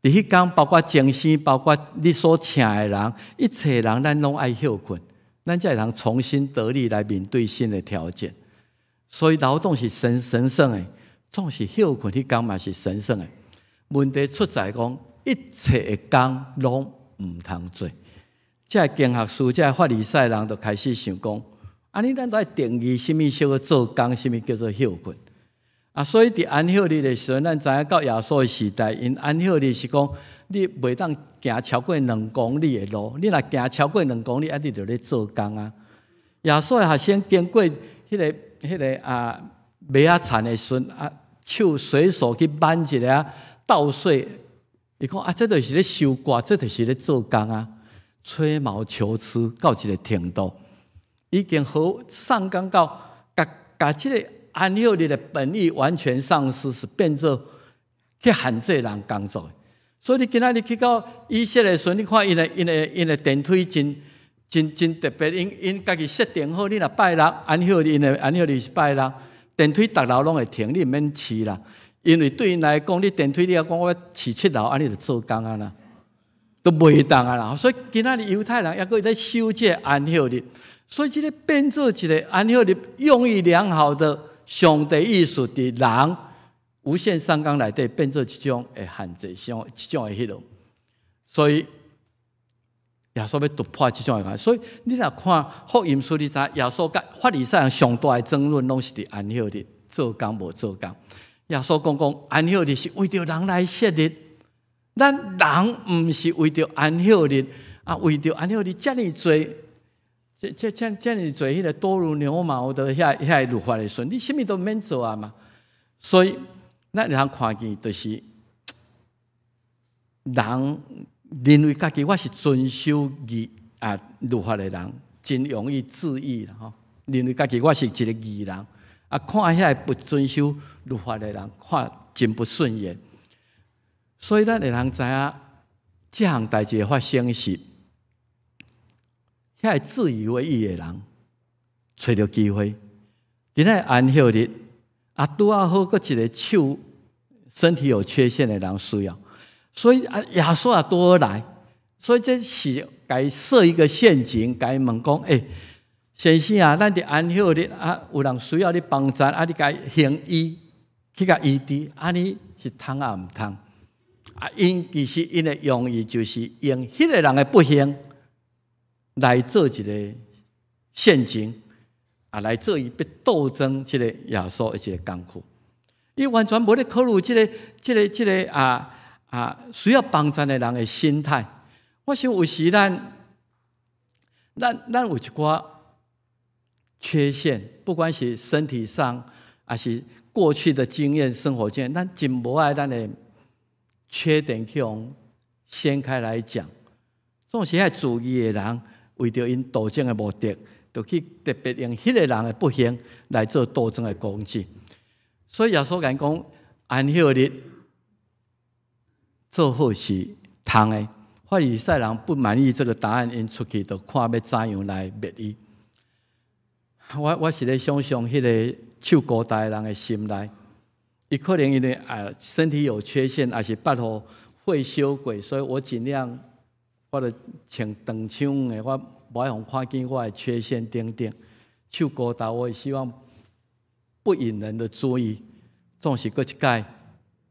伫迄天，包括精神，包括你所请的人，一切人，咱拢爱休困，咱才会通重新得力来面对新的条件。所以劳动是神圣的，总是休困迄天嘛是神圣的。问题出在讲，一切的工拢唔通做。这经学师、这法利赛人就开始想讲，安尼咱都爱定义什么叫做做工，什么叫做休困。所以伫安息日的时候，咱知影到耶稣的时代，因安息日是讲你袂当行超过2公里的路，你若行超过2公里，你就咧做工啊。耶稣的学生经过迄个麦仔田的时阵手随手去挽一个稻穗，伊讲这就是咧收割，这就是咧做工啊，吹毛求疵到一个程度，已经好上纲到甲这个。安息日的本意完全丧失，是变做去限制人工作的。所以你今仔日去到以色列的时候，你看因的电梯真特别，因家己设定好，你若拜六安息日，因的安息日是拜六，电梯逐楼拢会停，你毋免试啦。因为对因来讲，你电梯你要讲我试7楼，安尼就做工啊啦，都袂当啊啦。所以今仔日犹太人抑阁在守这安息日，所以这个变做一个安息日用意良好的。上帝意思伫人无限三纲内底变做一种的限制，一种的迄种，所以耶稣要突破这种的。所以你若看福音书，你知耶稣甲法利赛人上大的争论，拢是伫安息日做工无做工。耶稣讲安息日是为着人来设立，咱人毋是为着安息日啊，为着安息日遮尔多，遮尔多迄个多如牛毛的遐律法的时，你什么都免做啊嘛。所以咱会通看见，就是人认为家己我是遵守律法的人，真容易自义啦吼。认为家己我是一个义人，啊，看遐不遵守律法的人，看真不顺眼。所以咱会通知影，这项代志发生是，遐自以为义的人，找到机会，伫咧安息日啊，拄啊好，搁一个手身体有缺陷的人需要，所以啊，耶稣也多来，所以这是该设一个陷阱，该问讲，先生啊，咱伫安息日啊，有人需要你帮助，啊，你该行医去甲医治，啊，你是通啊毋通？啊，其实因的用意就是用迄个人的不幸来做一个陷阱，啊，来做伊要斗争这个耶稣的一个工具。伊完全无咧考虑这个需要帮助的人的心态。我想有时咱有一寡缺陷，不管是身体上，还是过去的经验、生活经验，咱真无爱咱的缺点去用掀开来讲。总是遐自义的人，为着因斗争的目的，就去特别用迄个人的不幸来做斗争的工具。所以耶稣讲，安息日做好是通的。法利赛人不满意这个答案，因出去就看要怎样来灭伊。我是咧想象迄个受孤单的人的心内，伊可能因为身体有缺陷，还是捌互会羞过，所以我尽量我就穿长枪的，我无爱互看见我的缺陷等等。受孤单，我也希望不引人的注意，总是搁一届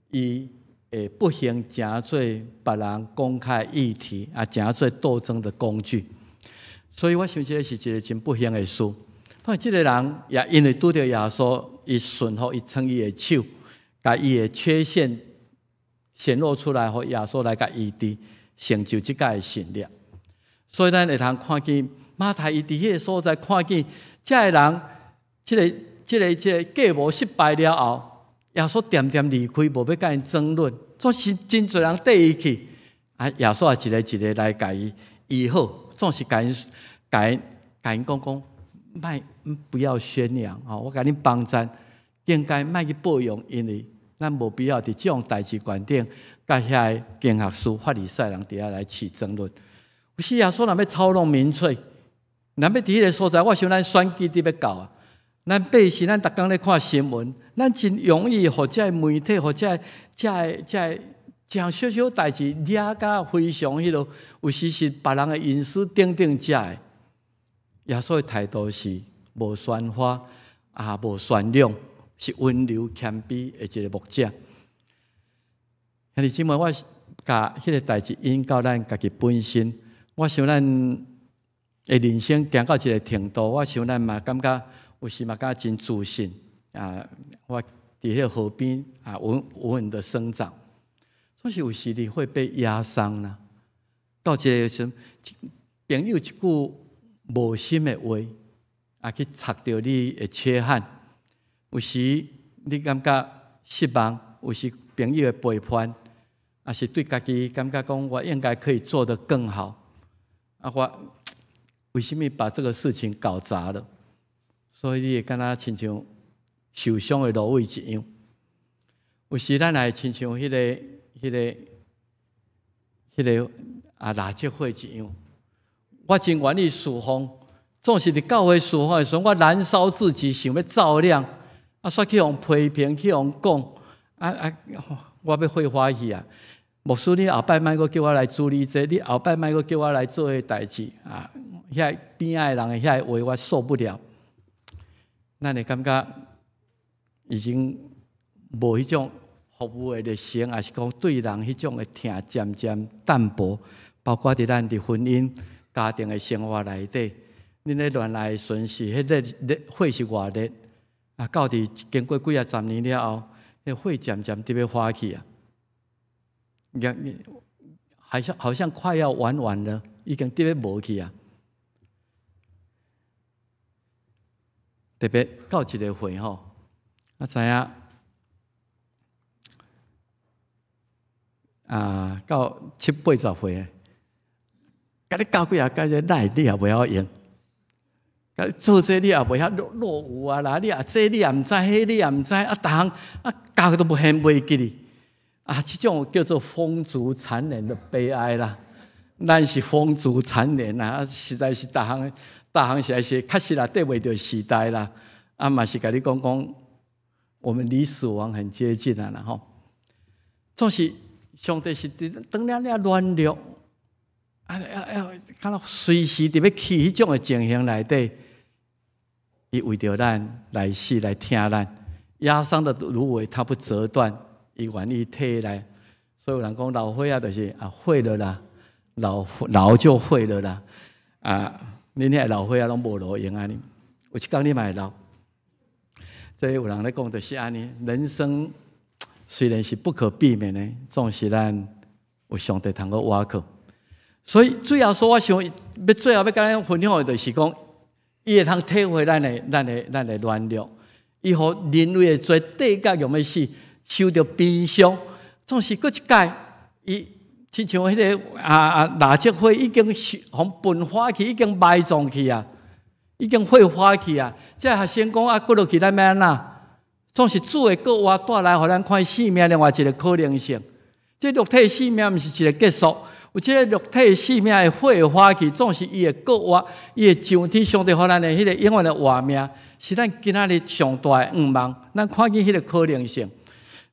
伊会不幸成做别人公开议题，成做斗争的工具。所以我想这个是一个真不幸的事。但这个人也因为拄到耶稣，伊顺服，伊撑伊的手，把伊的缺陷显露出来，互耶稣来甲医治，成就这届的信念。所以咱会通看见马太伊伫迄个所在，看见这个人，这个计谋失败了后，耶稣渐渐离开，无要甲因争论，总是真侪人缀伊去，耶稣也一个来甲伊医好，总是甲因讲。不要宣扬我甲恁帮助，应该莫去报用，因为咱无必要伫这种代志观点，甲遐经学师、法利赛人底下来起争论。有时耶稣若要操弄民粹，若要伫迄个所在，我想咱选举伫要到啊。咱百姓，咱逐工咧看新闻，咱真容易或者媒体，或者真小小代志惹甲非常迄落，有时是别人的隐私等等遮的。耶稣的态度是无宣发无宣扬，是温柔谦卑的一个牧者。兄弟姊妹，我甲迄个代志引到咱家己本身，我想咱的人生行到一个程度，我想咱嘛感觉有时嘛感觉真自信我伫迄个河边稳稳的生长，总是有时你会被压伤啦。到一个时，朋友一句无心的话去插到你的缺憾，有时你感觉失望，有时朋友的背叛，是对家己感觉讲我应该可以做得更好我为什么把这个事情搞砸了？所以你会敢若亲像受伤的芦苇一样，有时咱也亲像迄个垃圾会一样。我真愿意侍奉，总是伫教会侍奉的时候，我燃烧自己，想要照亮，煞去用批评，去用讲，我要会欢喜啊！牧师，你后摆莫阁叫我来处理这，你后摆莫阁叫我来做迄代志遐边仔的人的遐话，我受不了。咱会感觉已经无迄种服务的热情，还是讲对人迄种的疼渐渐淡薄，包括伫咱的婚姻。家庭的生活内底，恁咧乱来顺是迄个火是偌热到底经过几十年了后，迄火渐渐伫要化去好像快要玩完了，已经跌要无去啊。特别到一个会吼，我知影到70-80岁，甲你教几啊，甲你来你也袂晓用，甲你做这你也袂晓落伍啊啦，你啊这你也毋知，迄你也毋知，逐项教都袂记哩。这种叫做风烛残年的悲哀啦。咱是风烛残年啦，实在是逐项实在是确实啦，对袂着时代啦。嘛是甲你讲，我们离死亡很接近啊啦吼。总是上帝是当了软弱，敢若随时伫要去迄种的情形内底，伊为着咱来死来听咱，压伤的芦苇它不折断。伊愿意退来，所以有人讲老岁就是会了啦，老就会了啦。恁遐老岁拢无路用安尼，有一天你嘛会老。所以有人咧讲就是安尼，人生虽然是不可避免的，总是咱有上帝通去挖靠。所以最后说，我想最后要甲咱分享的就是讲，伊会通体会咱的软弱，伊互人类的罪底价用要死。受到悲伤，总是过一届，伊亲像迄个蜡烛火已经互焚化去，已经埋葬去啊，已经火化去啊。这学生讲过落去咱要安怎？总是主会搁活带来，互咱看生命另外一个可能性。这肉体生命毋是一个结束，有这个肉体生命的火化去，总是伊会搁活，伊会上天上帝互咱的迄个永远的活命，是咱今仔日上大的愿望。咱看见迄个可能性。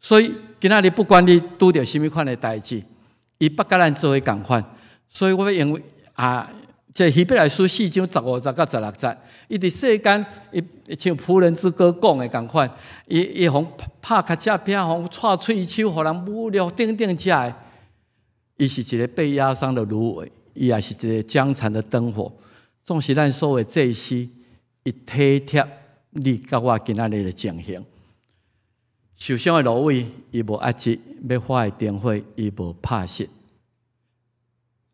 所以今仔日不管你拄着什么款的代志，伊捌甲咱做伙共款。所以我要认为这希伯来书4章15节到16节，伊伫世间，伊像仆人之歌讲的共款，伊互拍卡车片，互踹喙手，互人侮辱等等遮的。伊是一个被压伤的芦苇，伊也是一个将残的灯火。总是咱所有祭司，伊体贴你甲我今仔日的情形。受伤的芦苇，伊无压制；要发的灯火，伊无拍熄。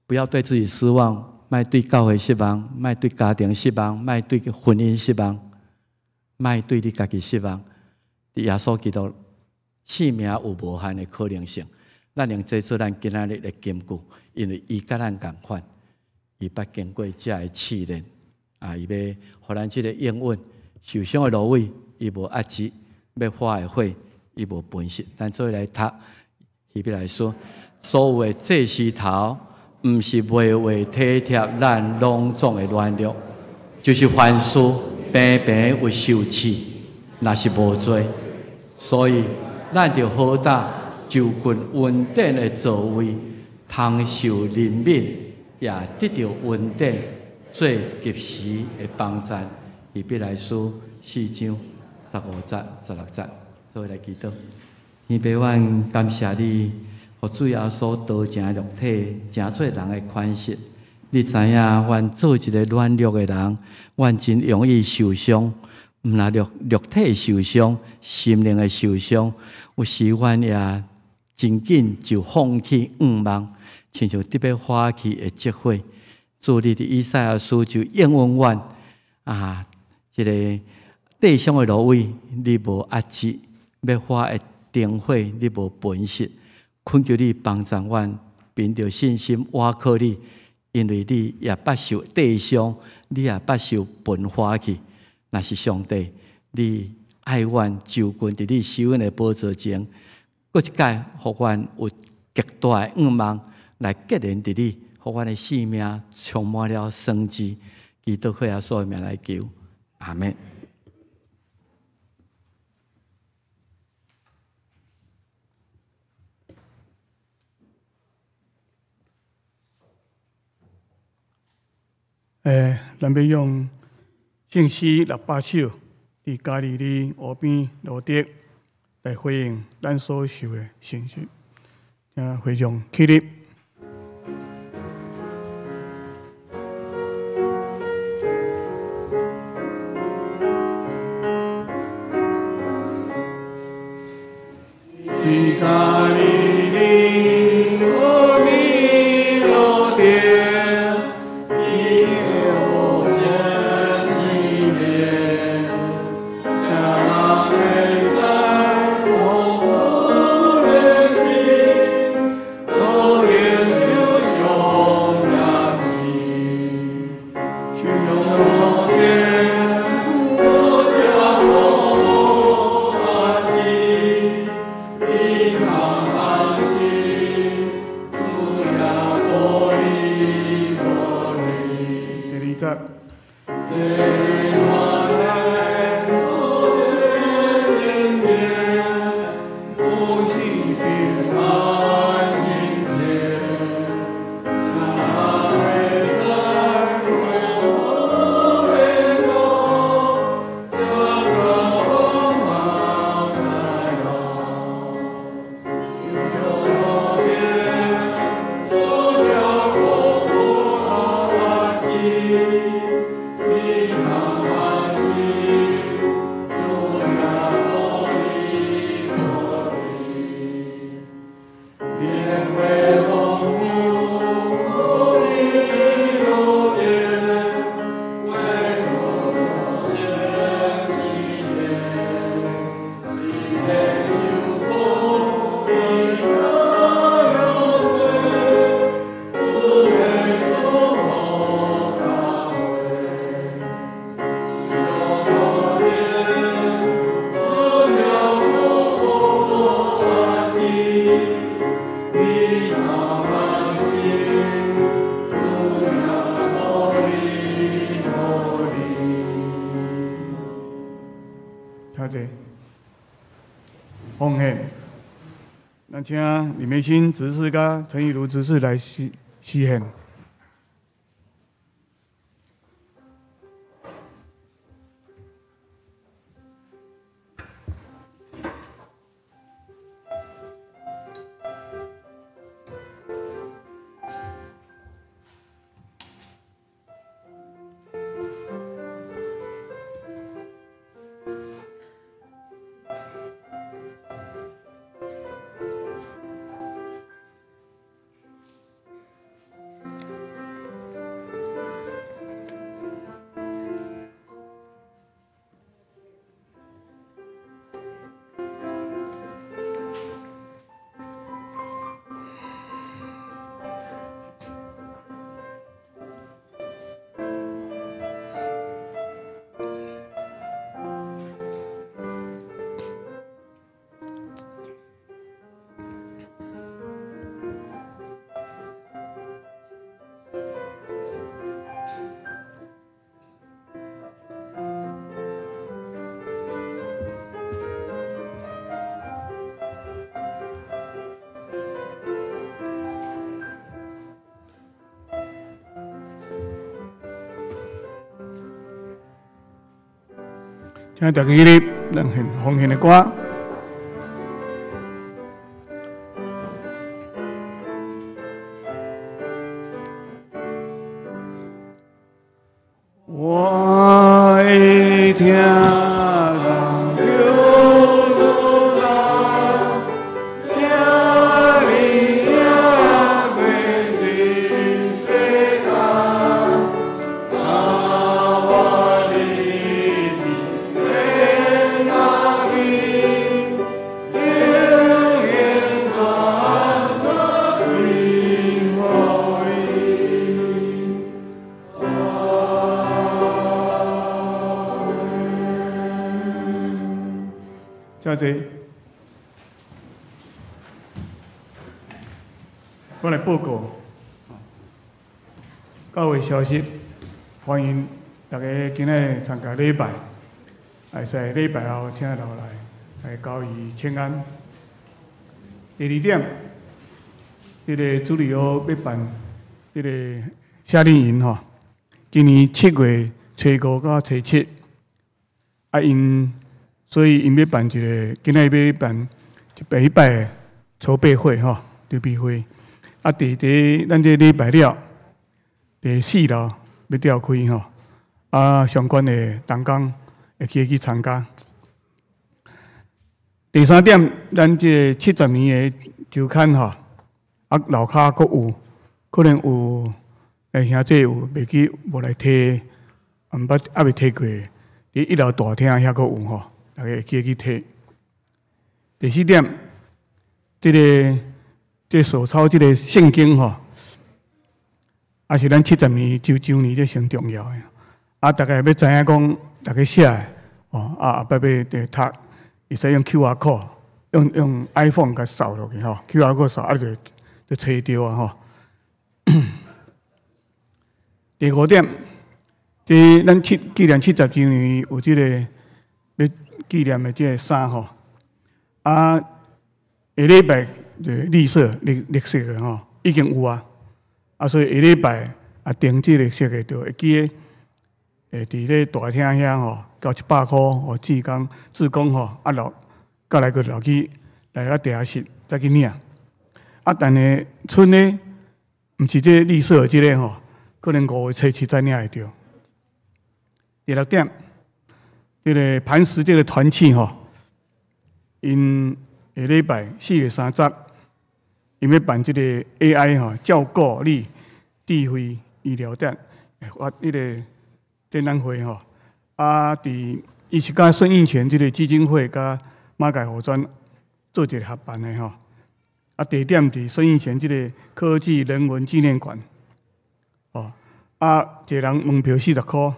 不要对自己失望，莫对教会失望，莫对家庭失望，莫对婚姻失望，莫对你家己失望。耶稣基督生命有无限的可能性，咱用这做咱今仔日的根据，因为伊甲咱共款，伊捌经过这的试炼，伊要互咱这个应允。受伤的芦苇，伊无压制；要发的火，伊无分析，咱做来读，希伯来说，所有的祭司头，毋是为为体贴咱拢总的软弱，就是凡事平平有受气，那是无罪。所以，咱着好打就近稳定的座位，通受怜悯，也得到稳定，做及时的帮助。希伯来书4章15节、16节。做来祈祷，天父，阮感谢你，互主耶稣道成肉体，成做人的款式。你知影，阮做一个软弱的人，阮真容易受伤。毋若肉体受伤，心灵的受伤，有时阮也真紧就放弃愿望，亲像特别花去的积火。主，你的以赛亚书就应允阮这个地上的芦苇，你无压制。要发的灯火，你无分析，恳求你帮助阮，凭着信心倚靠你，因为你也捌受地伤，你也捌受焚化去。若是上帝，你爱阮就近伫你施恩的宝座前，搁一届，互阮有极大的愿望来结连伫你，互阮的生命充满了生机。基督耶稣的名来求，阿门。咱要用圣诗600首，伫家里里河边路德来回应咱所受的信息，非常起立。伫家里里奉献，那请李梅新执事甲陈玉如执事来施献。请大家起立，奉献的歌。我会听人流诉山，听你也袂真世间，我日子天下去，永远传说归乎你。谢谢。我来报告教会消息，欢迎大家今日参加礼拜，会使礼拜后请落来交伊请安。第二点，这个主理要办这个夏令营吼，今年7月初5到初7，所以因要办一个，今仔要办一摆筹备会吼，筹备会。咱这礼拜了，第4楼要召开吼，相关的同工会去参加。第3点，咱这70年的周刊吼，楼骹阁有，可能有兄弟有袂记无来摕，未摕过，伫1楼大厅遐阁有吼。大家会去摕。第4点，这手抄这个圣经吼，也是咱70年周年这上重要的。大家要知影讲，大家写的后壁要读，会使用 QR code 用 iPhone 甲扫落去吼 ，QR code 扫啊就找着啊吼。第5点，即咱纪念70周年有即个要纪念的即个衫吼，啊，下礼拜就绿色的吼，已经有啊，啊，所以下礼拜啊订即个色的就会记得，伫咧大厅遐吼，交100块互志工吼，啊再来个落去来个地下室再去领，啊，但是剩的毋是即绿色的即个吼。可能5月初7才领会到。第6点，这个磐石这个团契吼，因下礼拜4月30，因要办这个 AI 吼照顾你智慧医疗展，发迄个展览会吼。啊，伊是甲孙运泉这个基金会甲马偕护专做一个合办的吼。啊，地点伫孙运泉这个科技人文纪念馆。哦，啊，一个人门票40块，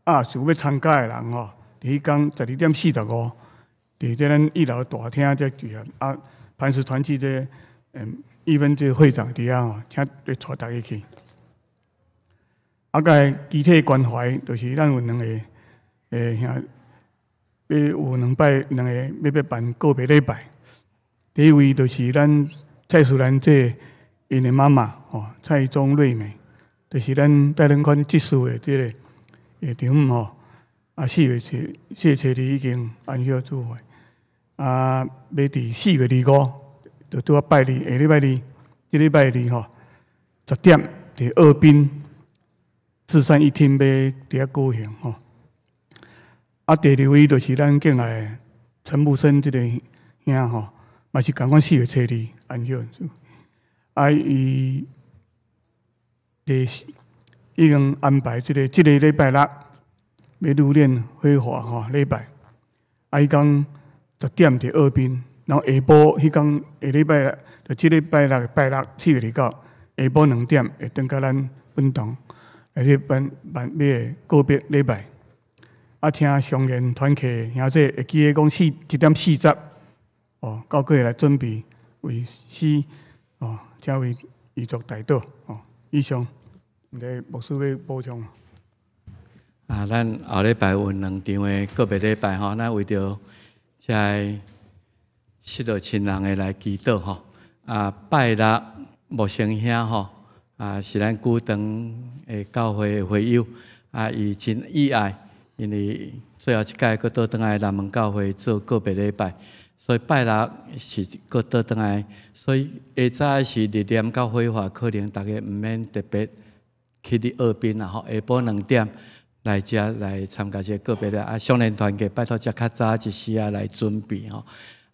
啊，想要参加的人吼，伫迄天12点45，伫这咱1楼大厅这聚合，啊，磐石团契这议分这会长伫遐吼，请来带大家去。啊，个集体关怀就是咱有2个兄，要有2个要办告别礼拜。第一位就是咱蔡淑兰这因的妈妈吼，蔡宗瑞美。就是咱带领款技术的这个会场吼，啊4月初已经安歇主会，啊要伫4月25，就拄啊拜二，下礼拜2，这礼拜2吼，10点伫二滨至善一厅要伫遐举行吼。啊第2位就是咱境内的陈木生这个兄吼，嘛是共款4月初2安歇主，啊伊。已经安排这个礼拜6要入殓火化吼礼拜，啊，迄天10点伫二滨，然后下晡迄天下礼拜就这礼拜6拜64月29，下晡2点会登到咱本堂来去办要告别礼拜，啊，请上联团契兄弟会记得讲1点40哦，到过来准备为死哦，才为遗族代祷哦，以上。牧师要补充。啊，咱后礼拜有2场的告别礼拜吼，咱为着这失落亲人的来祈祷吼。啊，拜6木生兄吼，啊是咱古堂的教会的会友，啊伊真意外，因为最后一届佫倒转来南门教会做告别礼拜，所以拜6是佫倒转来，所以下早是日念到火化，可能大家毋免特别。去伫二滨啦吼，下晡2点来遮来参加这个告别的啊，少年团契拜托遮较早一时啊来准备吼。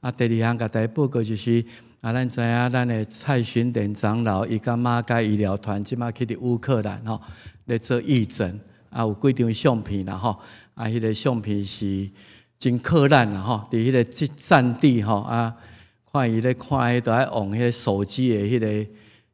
啊，第2项甲大家报告就是啊，咱知影咱的蔡巡典长老伊甲马偕医疗团即马去伫乌克兰吼，咧做义诊啊，有几张相片啦吼，啊，迄个相片是真困难啦吼，伫迄个战地吼啊，看伊咧看迄都爱用迄个手机的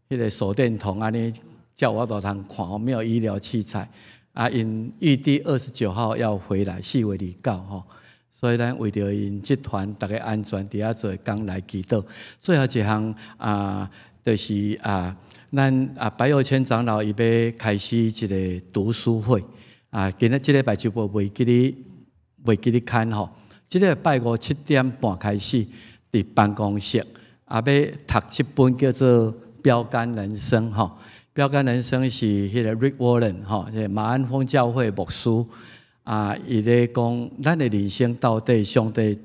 迄个手电筒安尼。叫我都通看，没有医疗器材啊！因预定29号要回来，4月29吼，所以咱为着因集团大家安全，伫遐做工来祈祷。最后一项啊，就是啊，咱啊白友谦长老伊要开始一个读书会啊，今日这礼拜就袂记哩看吼，这个拜5 7点半开始伫办公室啊，要读一本叫做《标杆人生》吼。标杆人生是迄个 Rick Warren 吼，马鞍峰教会牧师啊，伊咧讲咱的人生到底上帝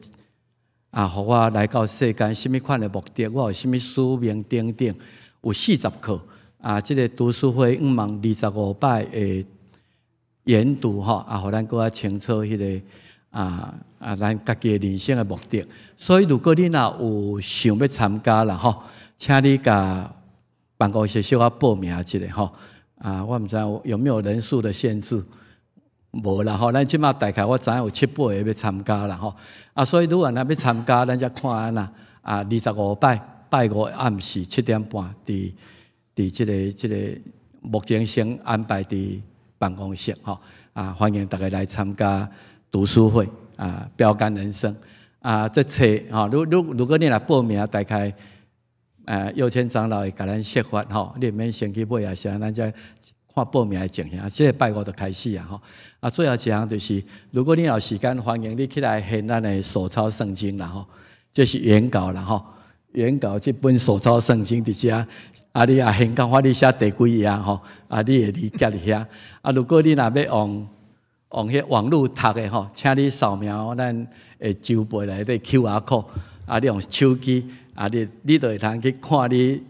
啊，互我来到世间，什么款的目的，我有什么使命等等，有40课啊。这个读书会25摆的研读吼，啊，互咱更加清楚迄个咱家己的人生的目的。所以如果你若有想要参加啦吼，请你甲办公室小可报名一下吼，啊，我毋知有没有人数的限制，无啦吼。咱即马大概我知影有7、8个要参加啦吼，啊，所以如果若要参加，咱才看安那啊，25摆拜5暗时7点半，伫即个目前先安排伫办公室吼，啊，欢迎大家来参加读书会啊，标杆人生这册吼，如果你来报名，大概右千长老会甲咱设法吼，你免先去买啊，啥咱再看报名的情形。这个拜五就开始啊吼，最后一项就是，如果你有时间，欢迎你起来献咱的手抄圣经啦吼，这是原稿啦吼，原稿这本手抄圣经伫遮。你现讲法你写第几页吼？你会理解一下。如果你若要用迄网络读的吼，请你扫描咱的周背内底 QR code， 你用手机，你就会通去看你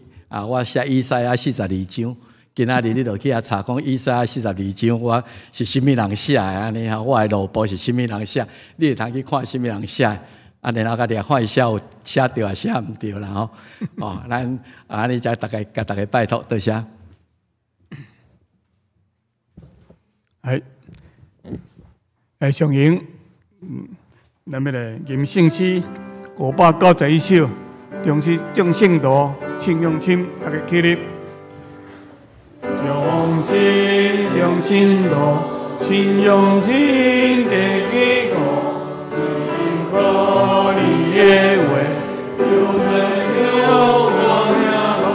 我写以赛亚42章，今仔日你就去查讲以赛亚42章，我是甚物人写的安尼哈？我的路谱是甚物人写，你会通去看甚物人写的。然后家己看一下有写对还是写唔对啦吼，咱安尼才大家拜托，多谢。上营，咱要来吟圣诗591首，中是众圣徒信用深，大家起立。众圣徒信用深的祈祷。可你的话，就在了我名路，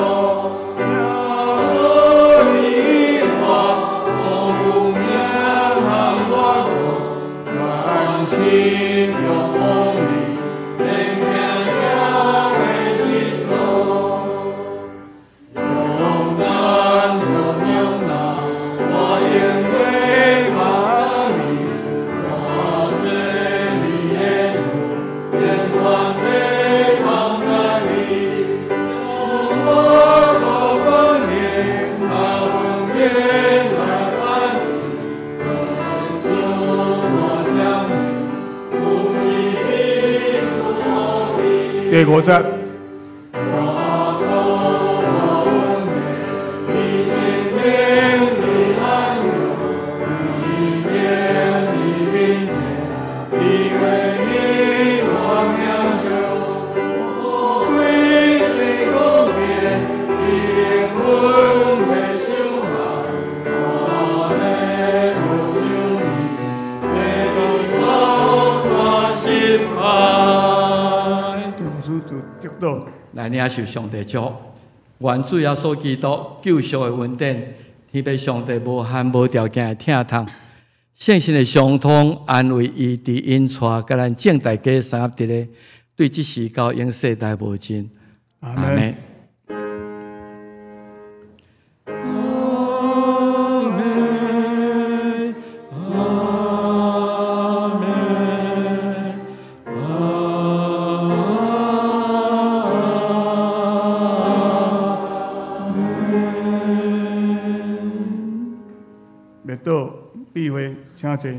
要你话，我名行我路，专心用功力，能行了的心中，勇敢的勇敢，我愿为马你。第五节。来领受上帝祝福，愿主耶稣基督救赎的恩典，天父上帝无限无条件的疼痛，圣神的相通安慰医治引带，甲咱正大家三合一的，对这时到永世代无尽。阿门。到闭会，请坐。